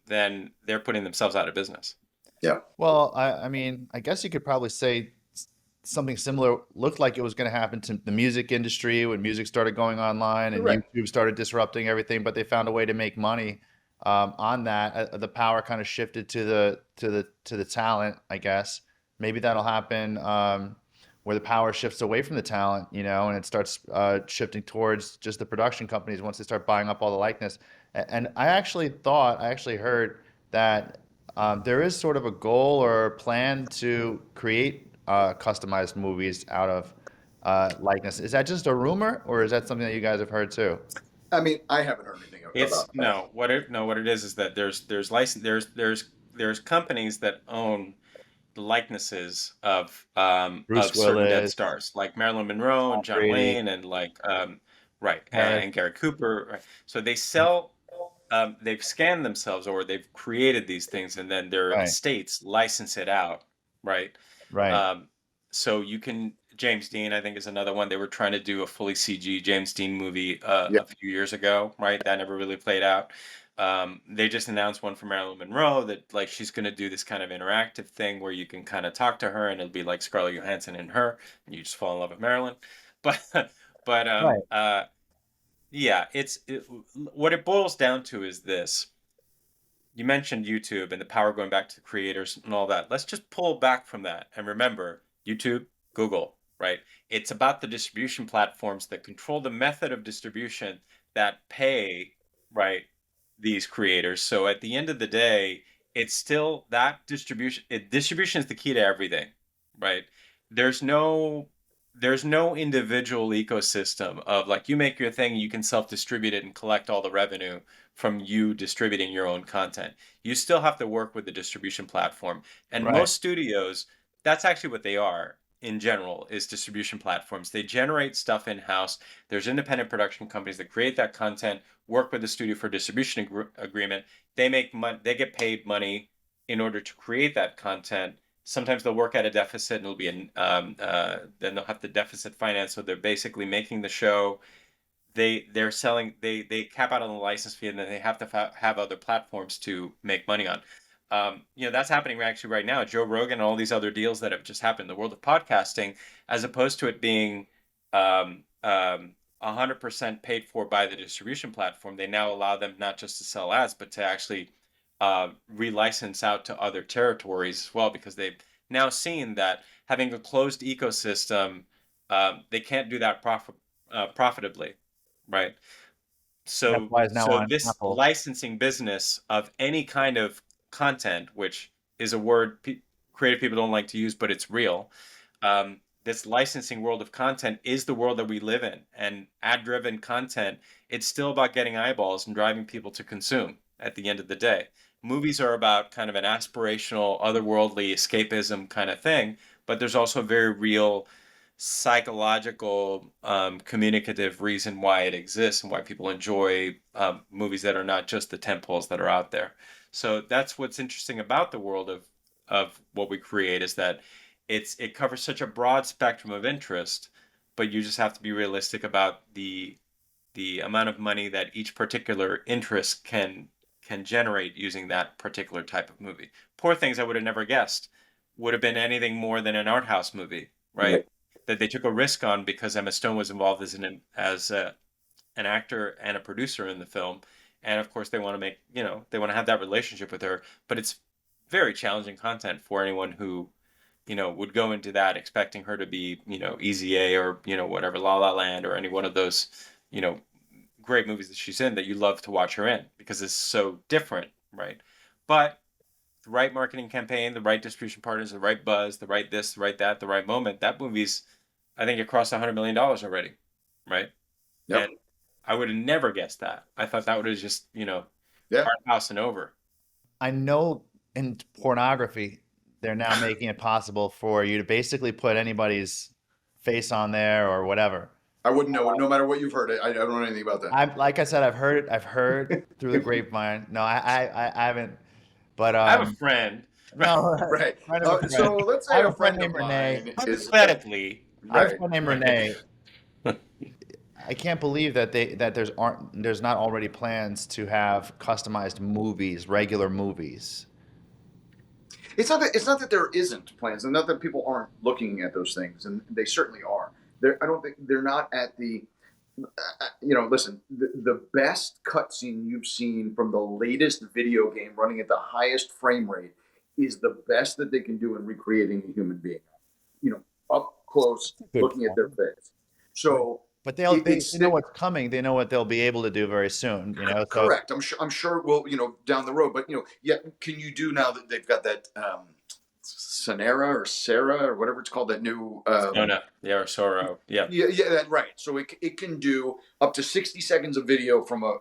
then they're putting themselves out of business. Yeah. well, I mean, I guess you could probably say something similar looked like it was going to happen to the music industry when music started going online and Correct. YouTube started disrupting everything, but they found a way to make money on that. The power kind of shifted to the talent, I guess. Maybe that'll happen where the power shifts away from the talent, and it starts shifting towards just the production companies once they start buying up all the likeness. And I actually heard that there is sort of a goal or a plan to create customized movies out of likeness. Is that just a rumor, or is that something that you guys have heard too? I mean, I haven't heard anything It's about that. what it is that there's license there's companies that own the likenesses Bruce of certain dead Willis, stars, like Marilyn Monroe Tom and John Brady, Wayne and like right, Harris. and Gary Cooper. Right. So they sell. They've scanned themselves, or they've created these things, and then their Right, estates license it out, right? right, Um, so you can. James Dean, I think, is another one. They were trying to do a fully CG James Dean movie Yeah. a few years ago, right? That never really played out. They just announced one for Marilyn Monroe that like she's going to do this kind of interactive thing where you can kind of talk to her, and it'll be like Scarlett Johansson and her, and you just fall in love with Marilyn. But but right. yeah, what it boils down to is this. You mentioned YouTube and the power going back to the creators and all that. Let's just pull back from that and remember YouTube, Google, right? It's about the distribution platforms that control the method of distribution that pay, right, these creators. So at the end of the day, it's still that distribution. Distribution is the key to everything, right? There's no there's no individual ecosystem of like you make your thing, you can self-distribute it and collect all the revenue from you distributing your own content. You still have to work with the distribution platform. And Right. most studios, that's actually what they are in general, is distribution platforms. They generate stuff in-house. There's independent production companies that create that content, work with the studio for distribution agreement. They make money, they get paid money in order to create that content. Sometimes they'll work at a deficit and it'll be then they'll have to deficit finance. So they're basically making the show. They're selling, they cap out on the license fee, and then they have to have other platforms to make money on. That's happening actually right now. Joe Rogan and all these other deals that have just happened in the world of podcasting, as opposed to it being 100% paid for by the distribution platform, they now allow them not just to sell ads, but to actually relicense out to other territories as well, because they've now seen that having a closed ecosystem, they can't do that profitably, right? That's So, why it's now so on this Apple. licensing business of any kind of content, which is a word creative people don't like to use, but it's real. This licensing world of content is the world that we live in, and ad-driven content, it's still about getting eyeballs and driving people to consume at the end of the day. Movies are about kind of an aspirational, otherworldly escapism kind of thing, but there's also a very real psychological, communicative reason why it exists and why people enjoy movies that are not just the tentpoles that are out there. So that's what's interesting about the world of what we create, is that it covers such a broad spectrum of interest, but you just have to be realistic about the amount of money that each particular interest can generate using that particular type of movie. Poor Things, I would have never guessed would have been anything more than an art house movie, right? That they took a risk on because Emma Stone was involved an actor and a producer in the film, and of course they want to they want to have that relationship with her, but it's very challenging content for anyone who would go into that expecting her to be Easy A or whatever, La La Land, or any one of those you know great movies that she's in that you love to watch her in, because it's so different, right? But the right marketing campaign, the right distribution partners, the right buzz, the right this, the right that, the right moment, that movie's, I think it crossed $100 million already, right? Yep. And I would have never guessed that. I thought that would have just, Yeah. art house and over. I know in pornography, they're now making it possible for you to basically put anybody's face on there or whatever. I wouldn't know it, no matter what you've heard. I don't know anything about that. Like I said, I've heard it. I've heard through the grapevine. No, I haven't. But I have a friend, no, Right. friend of a friend. So let's I say have a a friend friend of named Renee. mine is hypothetically, I have a right. friend named Renee. I can't believe that there's not already plans to have customized movies, regular movies. It's not that there isn't plans, and not that people aren't looking at those things, and they certainly are. I don't think they're not at the. Listen, the best cutscene you've seen from the latest video game running at the highest frame rate is the best that they can do in recreating a human being. Up close, Good looking at their face. So. But they know what's coming. They know what they'll be able to do very soon. So Correct. I'm sure we'll down the road. But yeah. Can you do now that they've got that Sonera or Sarah or whatever it's called, that new no, yeah, or Sorrow, yeah, right. So it can do up to 60 seconds of video from a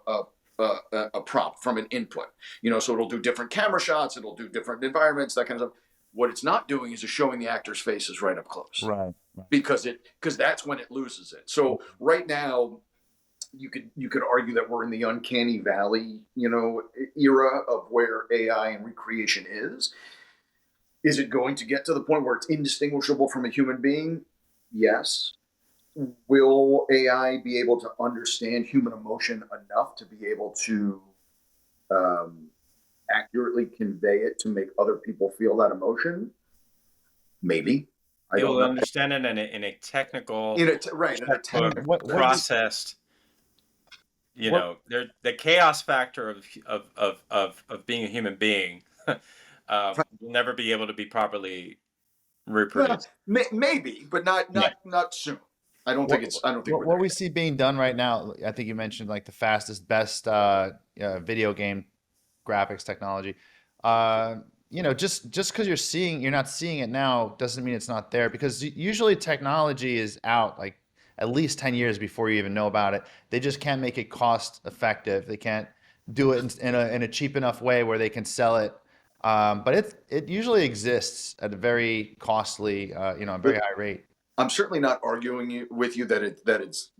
prompt, from an input. So it'll do different camera shots. It'll do different environments, that kind of stuff. What it's not doing is just showing the actors' faces right up close. Right. Because that's when it loses it. So right now, you could argue that we're in the uncanny valley, era of where AI and recreation is. Is it going to get to the point where it's indistinguishable from a human being? Yes. Will AI be able to understand human emotion enough to be able to accurately convey it to make other people feel that emotion? Maybe. I don't know. Understand it in a technical, processed. The chaos factor of being a human being will never be able to be properly reproduced. Maybe, but not soon. I don't think what we see being done right now. I think you mentioned like the fastest, best video game graphics technology. Just because you're not seeing it now doesn't mean it's not there, because usually technology is out like at least 10 years before you even know about it. They just can't make it cost effective. They can't do it in a cheap enough way where they can sell it. But it usually exists at a very costly, very But high rate. I'm certainly not arguing with you that it's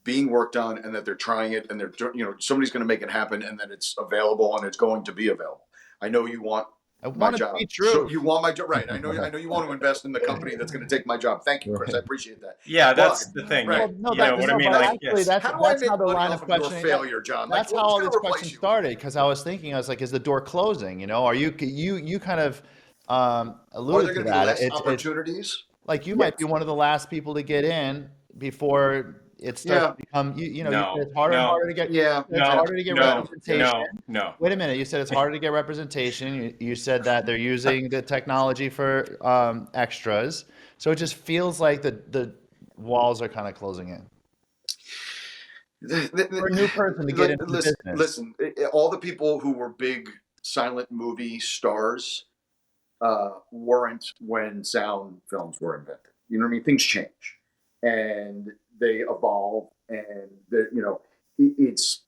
being worked on and that they're trying it and they're somebody's going to make it happen and that it's available and it's going to be available. I know you want I my want it to job. be true. You want my job, right? I know you want to invest in the company that's going to take my job. Thank you, Chris. I appreciate that. Yeah, that's But the thing. right, Well, no, You know what I mean? but Like, actually, yes. how do I that's how make the money line off of of your questioning. failure, John? Like, That's how all who's these going to replace questions you? started, because I was thinking, I was like, is the door closing? Are you kind of Are alluded there to going to be that? less It's opportunities? like you might be Yes. one of the last people to get in before it starts Yeah. to become, you said No, it's harder and no, harder to get, Yeah. it's I know. harder to get no, representation. no. Wait a minute, you said it's harder to get representation. You said that they're using the technology for extras. So it just feels like the walls are kind of closing in for a new person to get into the business. Listen, all the people who were big silent movie stars weren't when sound films were invented. You know what I mean? Things change and they evolve, and it's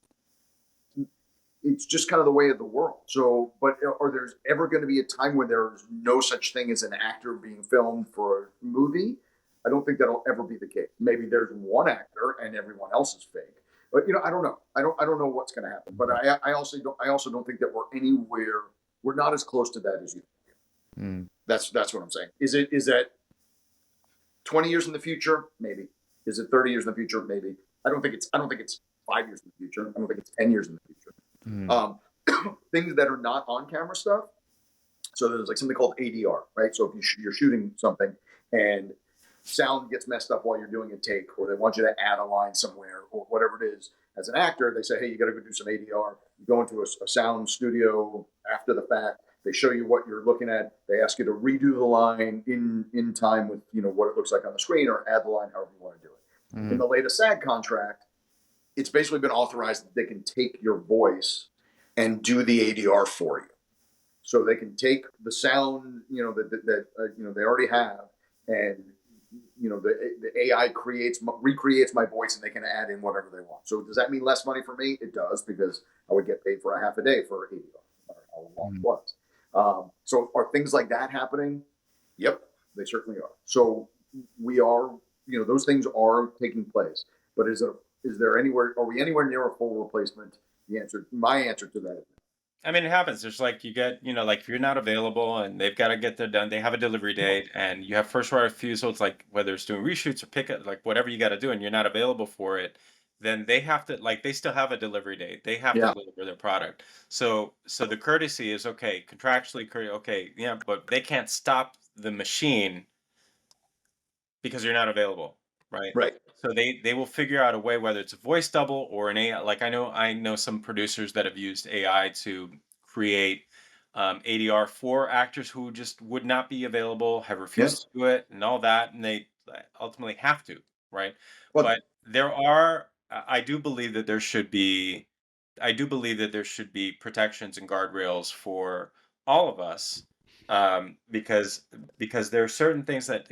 just kind of the way of the world. So, but are there's ever going to be a time when there's no such thing as an actor being filmed for a movie? I don't think that'll ever be the case. Maybe there's one actor and everyone else is fake. But I don't know. I don't know what's going to happen. But I also don't think that we're anywhere. We're not as close to that as you. Mm. That's what I'm saying. Is that 20 years in the future? Maybe. Is it 30 years in the future? Maybe. I don't think it's 5 years in the future. I don't think it's 10 years in the future. Mm. Things that are not on camera stuff. So there's like something called ADR, right? So if you're shooting something and sound gets messed up while you're doing a take, or they want you to add a line somewhere, or whatever it is, as an actor, they say, hey, you got to go do some ADR. You go into a sound studio after the fact. They show you what you're looking at. They ask you to redo the line in time with what it looks like on the screen, or add the line however you want to do it. Mm. In the latest SAG contract, it's basically been authorized that they can take your voice and do the ADR for you. So they can take the sound, that they already have, and the AI recreates my voice, and they can add in whatever they want. So does that mean less money for me? It does, because I would get paid for a half a day for ADR, no matter how long it was. So are things like that happening? Yep, they certainly are. So we are, those things are taking place. But is there anywhere? Are we anywhere near a full replacement? My answer to that is no. I mean, it happens. There's like you get, like if you're not available and they've got to get their done, they have a delivery date and you have first right of refusal. It's like whether it's doing reshoots or pick it, like whatever you got to do, and you're not available for it, then they have to they still have a delivery date. They have to Yeah. deliver their product. So the courtesy is okay, contractually, okay, yeah, but they can't stop the machine because you're not available, right? Right. So they will figure out a way, whether it's a voice double or an AI. Like I know some producers that have used AI to create ADR for actors who just would not be available, have refused to do it, and all that, and they ultimately have to, right? Well, But there are, I do believe that there should be, I do believe that there should be protections and guardrails for all of us, because there are certain things that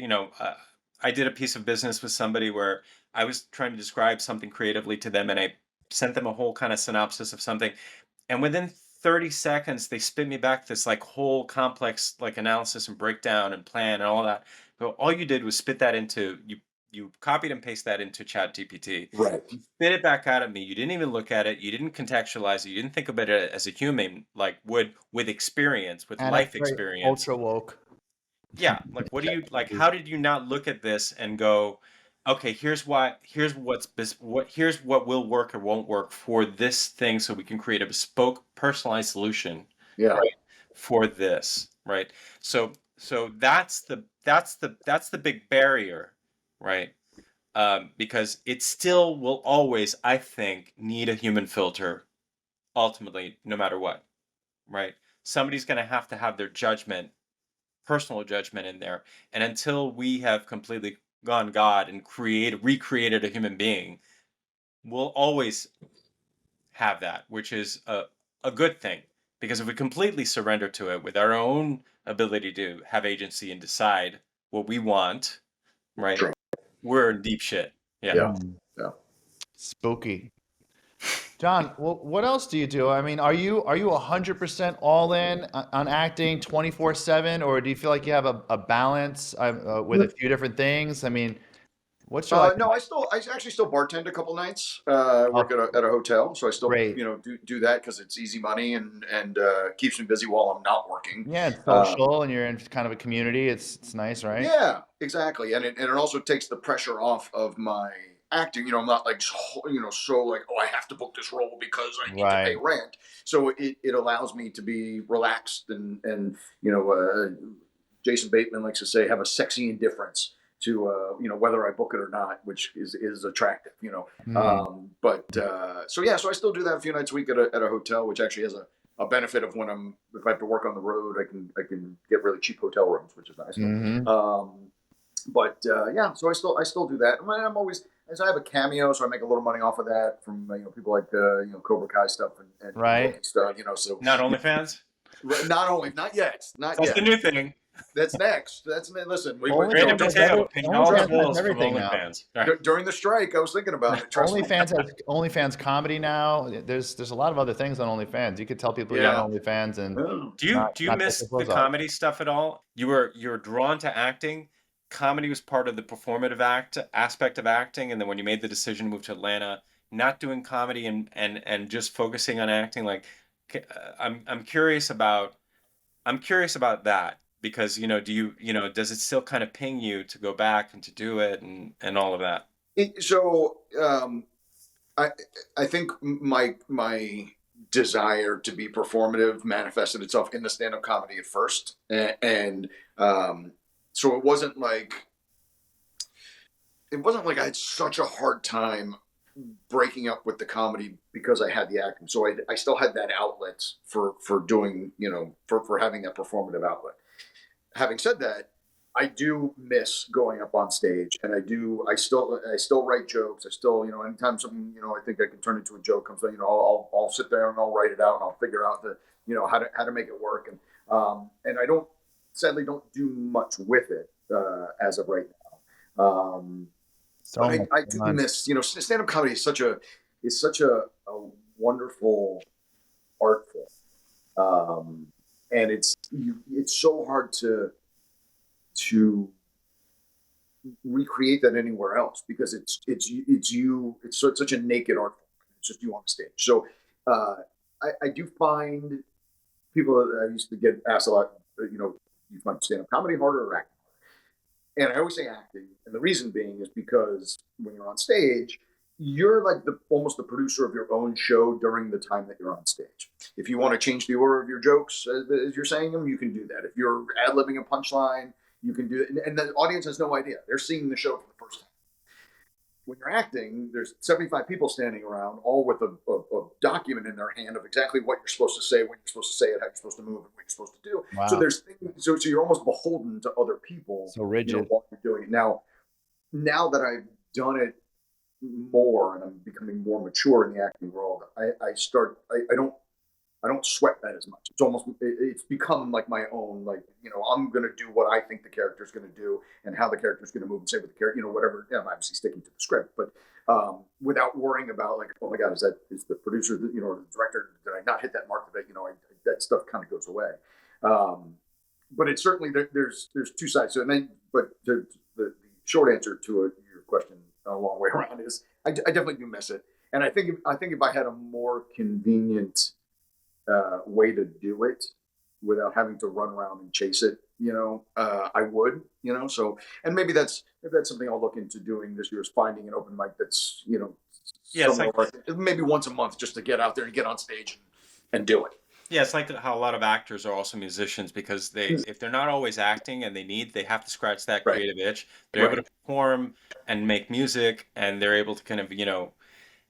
I did a piece of business with somebody where I was trying to describe something creatively to them, and I sent them a whole kind of synopsis of something, and within 30 seconds they spit me back this like whole complex like analysis and breakdown and plan and all that. So all you did was spit that into you copied and pasted that into Chat GPT. right. You spit it back out at me. You didn't even look at it. You didn't contextualize it. You didn't think about it as a human, like would with experience, with And that's life very experience. ultra woke. Yeah, like what do you like? How did you not look at this and go, okay, here's here's what will work or won't work for this thing, so we can create a bespoke, personalized solution, Yeah. right, for this, right? So that's the big barrier, right? Because it still will always, I think, need a human filter, ultimately, no matter what, right? Somebody's going to have their judgment, personal judgment in there. And until we have completely gone God and recreated a human being, we'll always have that, which is a good thing. Because if we completely surrender to it with our own ability to have agency and decide what we want, right? True. We're in deep shit. Yeah. Yeah. Yeah. Spooky. John, what else do you do? I mean, are you 100% all in on acting 24/7, or do you feel like you have a balance with a few different things? I mean, what's your like? No, I actually still bartend a couple nights. Work Oh, at a hotel, so I still great. do that because it's easy money and keeps me busy while I'm not working. Yeah, it's Uh, social, and you're in kind of a community. It's nice, right? yeah, exactly, and it also takes the pressure off of my acting. I'm not like so like, oh, I have to book this role because I need to pay Right. rent. So it allows me to be relaxed and Jason Bateman likes to say, have a sexy indifference to whether I book it or not, which is attractive. Hmm. So yeah, so I still do that a few nights a week at a hotel, which actually has a benefit of when if I have to work on the road, I can get really cheap hotel rooms, which is nice. Hmm. Yeah, so I still do that. And I'm always, as I have a cameo, so I make a little money off of that from people like Cobra Kai stuff and Right. Loki stuff. So Not OnlyFans? not yet, not That's the yet. new thing. That's next. Listen. Rene Besson paying all his OnlyFans has bills from everything now. OnlyFans. Right. During the strike, I was thinking about it. Trust me. OnlyFans comedy now. There's a lot of other things on OnlyFans. You could tell people you're Yeah. on OnlyFans and Oh. Do you not take miss their the clothes off. comedy stuff at all? You were drawn to acting. Comedy was part of the performative aspect of acting, and then when you made the decision to move to Atlanta, not doing comedy and just focusing on acting, like I'm curious about that because do does it still kind of ping you to go back and to do it and all of that? So I I think my desire to be performative manifested itself in the stand up comedy at first, and so it wasn't like I had such a hard time breaking up with the comedy because I had the acting. So I still had that outlet for doing for having that performative outlet. Having said that, I do miss going up on stage, and I still write jokes. I still anytime something I think I can turn into a joke comes on, I'll sit there and I'll write it out and I'll figure out how to make it work, and I sadly don't do much with it as of right now. So But much I do going on. miss stand up comedy is such a wonderful art form, and it's so hard to recreate that anywhere else because it's such a naked art form. It's just you on stage. So I do find people that I used to get asked a lot, you find stand up comedy harder or acting? And I always say acting, and the reason being is because when you're on stage, you're like almost the producer of your own show during the time that you're on stage. If you want to change the order of your jokes as you're saying them, you can do that. If you're ad libbing a punchline, you can do it, and the audience has no idea. They're seeing the show for the first time. When you're acting, there's 75 people standing around, all with a document in their hand of exactly what you're supposed to say, when you're supposed to say it, how you're supposed to move, and what you're supposed to do. So Wow. there's things. So you're almost beholden to other people, So rigid. while you're doing it. Now that I've done it more and I'm becoming more mature in the acting world, I don't sweat that as much. It's become like my own, like, I'm going to do what I think the character's going to do and how the character's going to move and say with the character, whatever. I'm obviously sticking to the script, but without worrying about like, oh my God, is the producer, or the director, did I not hit that mark today? That stuff kind of goes away. But it's certainly, there's two sides to it. But the short answer to your question a long way around is I definitely do miss it. And I think if I had a more convenient way to do it without having to run around and chase it, I would, so, and maybe that's something I'll look into doing this year, is finding an open mic that's, Yeah, it's like maybe once a month, just to get out there and get on stage and do it. Yeah, it's like how a lot of actors are also musicians because if they're not always acting and they have to scratch that Right. creative itch, they're able to perform and make music and they're able to kind of,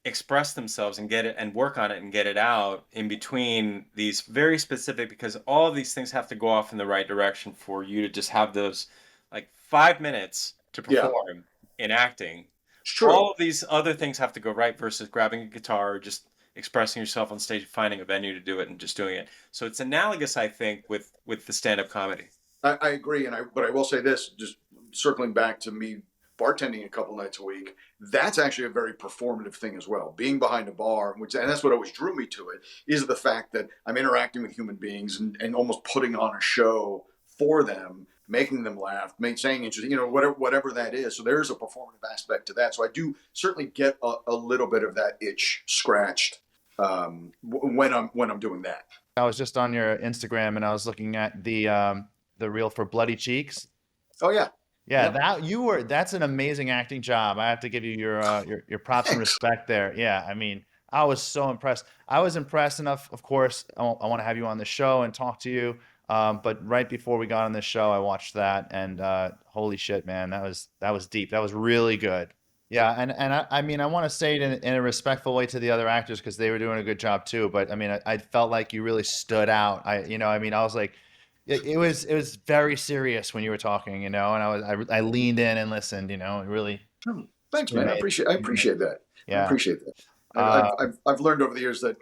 express themselves and get it and work on it and get it out in between these very specific, because all of these things have to go off in the right direction for you to just have those like 5 minutes to Yeah. perform in acting. It's true. All of these other things have to go right versus grabbing a guitar or just expressing yourself on stage, finding a venue to do it, and just doing it. So it's analogous, I think, with the stand-up comedy. I agree, but I will say this, just circling back to me bartending a couple nights a week, that's actually a very performative thing as well. Being behind a bar, and that's what always drew me to it, is the fact that I'm interacting with human beings and almost putting on a show for them, making them laugh, saying interesting, whatever that is. So there's a performative aspect to that. So I do certainly get a little bit of that itch scratched when I'm doing that. I was just on your Instagram and I was looking at the reel for Bloody Cheeks. Oh yeah. Yeah, Yep. that's an amazing acting job. I have to give you your props and respect there. Yeah, I mean, I was so impressed. I was impressed enough, of course. I want to have you on the show and talk to you. But right before we got on this show, I watched that, and holy shit, man, that was deep. That was really good. Yeah, and I mean, I want to say it in a respectful way to the other actors because they were doing a good job too. But I mean, I felt like you really stood out. I mean, I was like, it was very serious when you were talking, and I leaned in and listened, it really Oh, thanks, it man. I made appreciate. I it made- appreciate that. I yeah. appreciate that. Uh, I've learned over the years that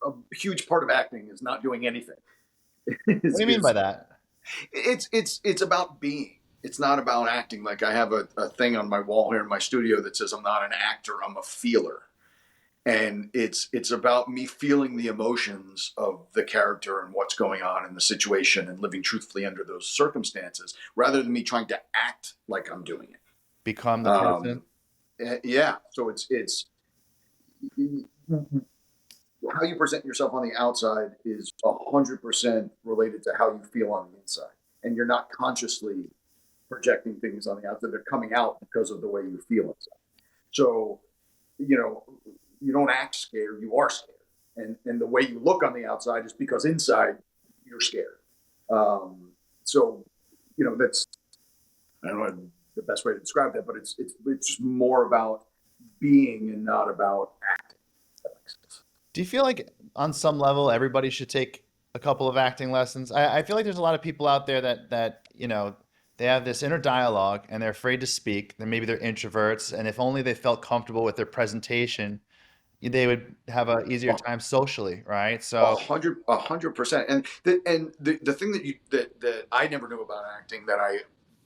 a huge part of acting is not doing anything. what do you mean by that? It's about being. It's not about acting. Like I have a thing on my wall here in my studio that says I'm not an actor. I'm a feeler. And it's about me feeling the emotions of the character and what's going on in the situation and living truthfully under those circumstances, rather than me trying to act like I'm doing it. Become the person. Yeah. So it's how you present yourself on the outside is 100% related to how you feel on the inside, and you're not consciously projecting things on the outside. They're coming out because of the way you feel inside. So, you know, you don't act scared, you are scared. And the way you look on the outside is because inside you're scared. So, that's, I don't know the best way to describe that, but it's just more about being and not about acting. That makes sense. Do you feel like on some level everybody should take a couple of acting lessons? I feel like there's a lot of people out there that they have this inner dialogue and they're afraid to speak. Then maybe they're introverts, and if only they felt comfortable with their presentation, they would have a easier time socially, right? A So hundred, 100%. And the thing that I never knew about acting that I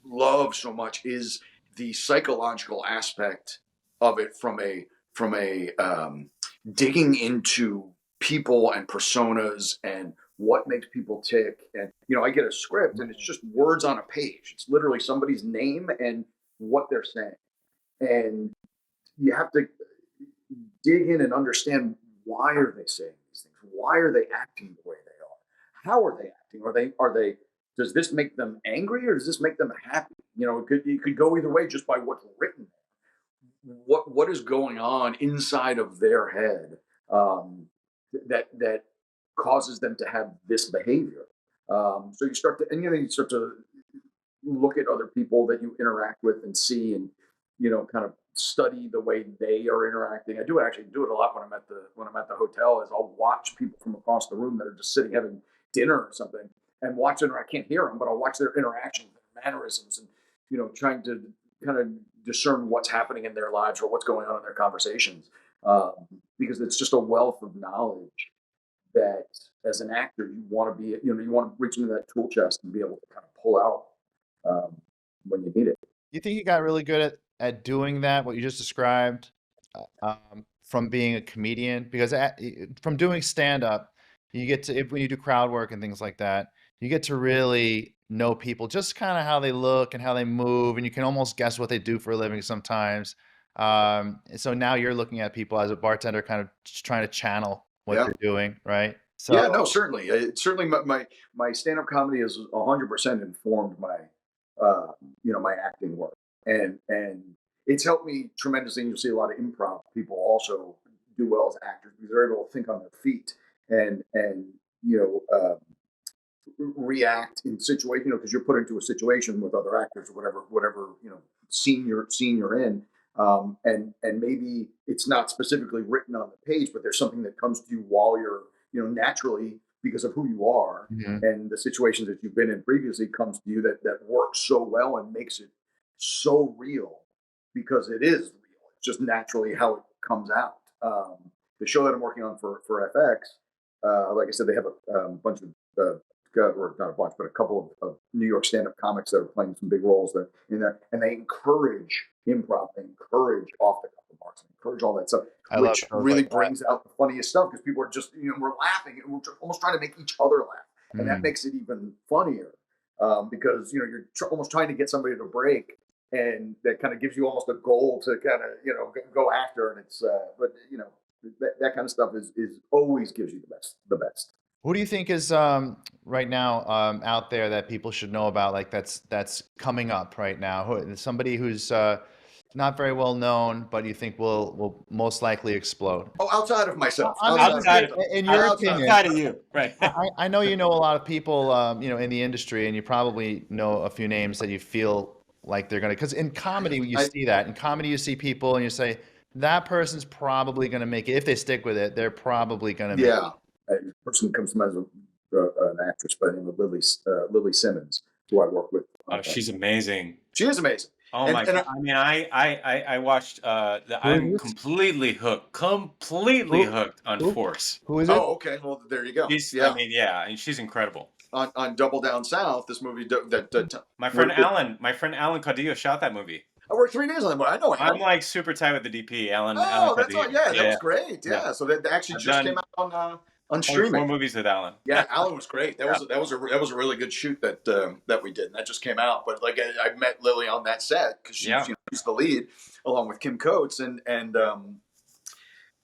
love so much is the psychological aspect of it from a digging into people and personas and what makes people tick. And I get a script and it's just words on a page. It's literally somebody's name and what they're saying, and you have to dig in and understand, why are they saying these things? Why are they acting the way they are? How are they acting? Are they does this make them angry or does this make them happy? It could go either way just by what's written. What is going on inside of their head, that causes them to have this behavior. So you start to look at other people that you interact with and see, and kind of study the way they are interacting. I do actually do it a lot when I'm at the hotel. Is I'll watch people from across the room that are just sitting having dinner or something, and watch them. I can't hear them, but I'll watch their interactions, their mannerisms, and trying to kind of discern what's happening in their lives or what's going on in their conversations, because it's just a wealth of knowledge that, as an actor, you want to be, you want to reach into that tool chest and be able to kind of pull out, when you need it. you think you got really good at doing that, what you just described, from being a comedian? Because from doing stand up, you get to, when you do crowd work and things like that, you get to really know people, just kind of how they look and how they move, and you can almost guess what they do for a living sometimes. So now you're looking at people as a bartender, kind of just trying to channel what Yeah. they're doing, right? Yeah, So no, certainly. Certainly my stand-up comedy has 100% informed my acting work, and it's helped me tremendously. And you'll see a lot of improv people also do well as actors because they're able to think on their feet and react in situation, because you're put into a situation with other actors or whatever scene you're in, and maybe it's not specifically written on the page, but there's something that comes to you while you're naturally, because of who you are mhm. and the situations that you've been in previously, comes to you that works so well and makes it so real, because it is real. It's just naturally how it comes out. the show that I'm working on for FX, like I said, they have a bunch of or not a bunch, but a couple of New York stand-up comics that are playing some big roles there in there, and they encourage improv, they encourage off-the-cuff remarks, they encourage all that stuff, I love which shows really like that. brings out the funniest stuff because people are just, we're laughing and we're almost trying to make each other laugh, and that makes it even funnier because you're almost trying to get somebody to break, and that kind of gives you almost a goal to kind of go after, and it's that kind of stuff is always gives you the best. Who do you think is right now out there that people should know about, like that's coming up right now? Somebody who's not very well known, but you think will most likely explode? Oh, outside of myself, I mean, in your opinion, outside of you, right? I know you know a lot of people, in the industry, and you probably know a few names that you feel like they're gonna. Because in comedy, you see that. In comedy, you see people, and you say that person's probably gonna make it if they stick with it. They're probably gonna make it. Yeah, a person comes to mind as an actress by the name of Lily Simmons, who I work with. Oh, she's amazing. She is amazing. Oh my God. I mean, I watched I'm completely hooked on Force. Who is it? Oh, okay. Well, there you go. I mean, yeah, and she's incredible. On Double Down South, this movie my friend Alan Cadillo shot that movie. I worked 3 days on that movie. I know Alan. I'm like super tight with the DP, Alan. Oh, that's all. Yeah, that was great. Yeah, so that actually just came out on streaming. 4 movies with Alan. Yeah, Alan was great. That was a really good shoot that we did, and that just came out. But like I met Lily on that set because she's the lead along with Kim Coates, and I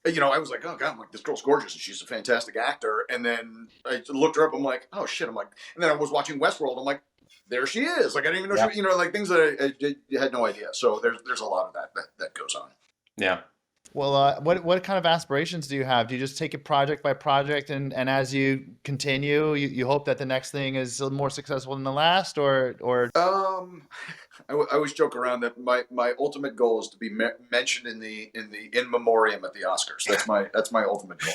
was like, oh God, I'm like, this girl's gorgeous and she's a fantastic actor. And then I looked her up. I'm like, oh shit. I'm like, and then I was watching Westworld. I'm like, there she is. Like I didn't even know she, like things that I had no idea. So there's a lot of that goes on. Yeah. Well, what kind of aspirations do you have? Do you just take it project by project, and as you continue, you hope that the next thing is more successful than the last, or? I always joke around that my ultimate goal is to be mentioned in the in memoriam at the Oscars. That's my ultimate goal.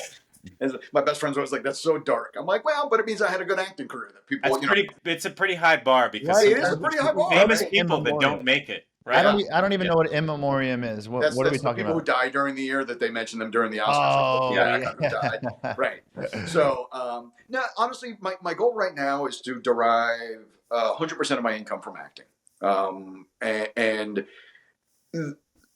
And my best friend's always like, "That's so dark." I'm like, "Well, but it means I had a good acting career." That people, it's a pretty high bar because it is a pretty high bar. Famous people that don't make it. Right? I don't even know what in memoriam is. What are we talking people about? Who die during the year that they mention them during the Oscars. Oh, who died. Right. So, now, honestly, my goal right now is to derive 100% of my income from acting. And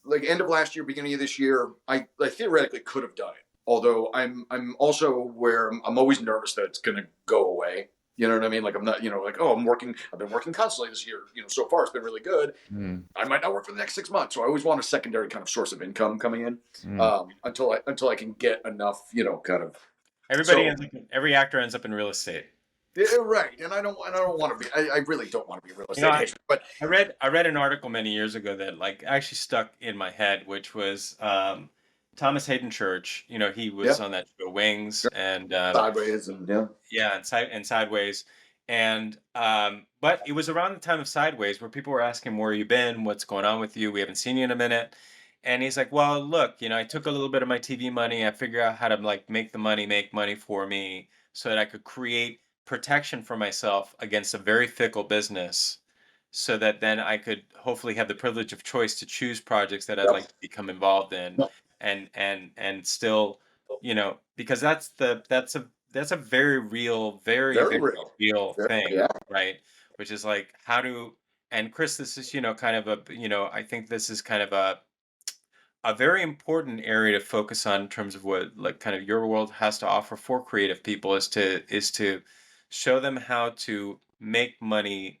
like end of last year, beginning of this year, I theoretically could have done it. Although I'm also aware I'm always nervous that it's going to go away. You know what I mean? Like I'm not, like, oh, I've been working constantly this year. So far it's been really good. I might not work for the next 6 months. So I always want a secondary kind of source of income coming in until I can get enough, kind of. Every actor ends up in real estate. Yeah, right. And I don't want to be, I really don't want to be a real estate agent. But I read an article many years ago that like actually stuck in my head, which was, Thomas Hayden Church, he was on that show Wings and Sideways and Sideways, and but it was around the time of Sideways where people were asking, "Where you been? What's going on with you? We haven't seen you in a minute." And he's like, "Well, look, I took a little bit of my TV money. I figured out how to like make money for me, so that I could create protection for myself against a very fickle business." So that then I could hopefully have the privilege of choice to choose projects that I'd like to become involved in. And still, because that's a very real, very real thing, right? Which is like and Chris, this is, kind of I think this is kind of a very important area to focus on in terms of what like kind of your world has to offer for creative people is to show them how to make money,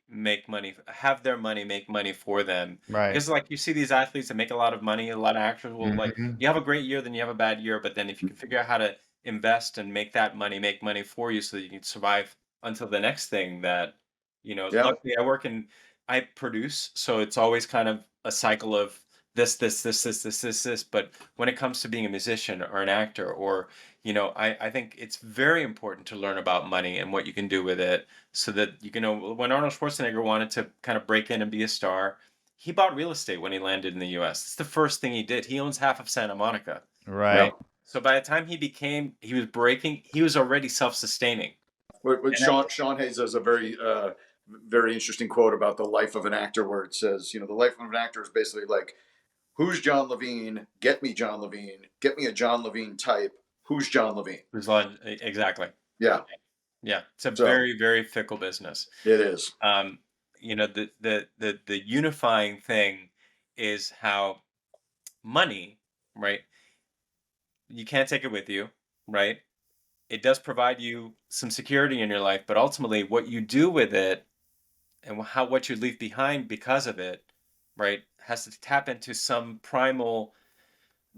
have their money make money for them. Right. Because like you see these athletes that make a lot of money, a lot of actors will like you have a great year, then you have a bad year, but then if you can figure out how to invest and make that money make money for you so that you can survive until the next thing that luckily I produce, so it's always kind of a cycle of this, but when it comes to being a musician or an actor or I think it's very important to learn about money and what you can do with it so that when Arnold Schwarzenegger wanted to kind of break in and be a star, he bought real estate when he landed in the US. It's the first thing he did. He owns half of Santa Monica. Right. So by the time he was already self-sustaining. Sean Hayes has a very very interesting quote about the life of an actor where it says, the life of an actor is basically like who's Jon Levine? Get me Jon Levine. Get me a Jon Levine type. Who's Jon Levine? Exactly. Yeah. Yeah. It's a very, very fickle business. It is. You know, the unifying thing is how money, right? You can't take it with you, right? It does provide you some security in your life, but ultimately what you do with it and what you leave behind because of it, right, has to tap into some primal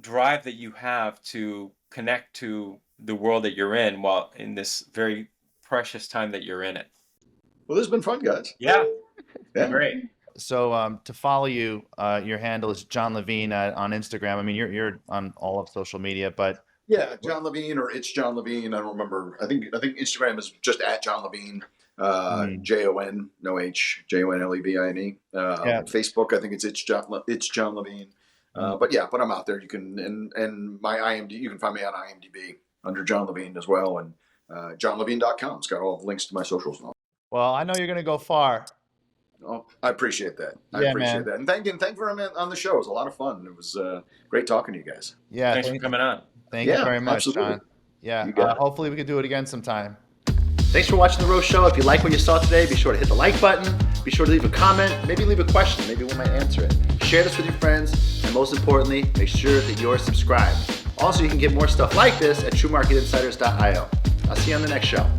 drive that you have to connect to the world that you're in while in this very precious time that you're in it. Well, this has been fun, guys. Yeah. Yeah. Great. So to follow you, your handle is Jon Levine on Instagram. I mean, you're on all of social media, but yeah, Jon Levine or it's Jon Levine. I don't remember. I think Instagram is just at Jon Levine. Jon, no H, JonLevine. Facebook, I think it's Jon Levine. But I'm out there. You can and my IMDb, you can find me on IMDb under Jon Levine as well, and JonLevine.com. It's got all the links to my socials and all. Well, I know you're gonna go far. Oh, I appreciate that. I appreciate that. And thank you for him on the show. It was a lot of fun. It was great talking to you guys. Yeah, thanks for coming on. Thank you very much, absolutely. Jon. Yeah, You got it. hopefully we can do it again sometime. Thanks for watching The Rowe Show. If you like what you saw today, be sure to hit the like button. Be sure to leave a comment. Maybe leave a question. Maybe we might answer it. Share this with your friends. And most importantly, make sure that you're subscribed. Also, you can get more stuff like this at TrueMarketInsiders.io. I'll see you on the next show.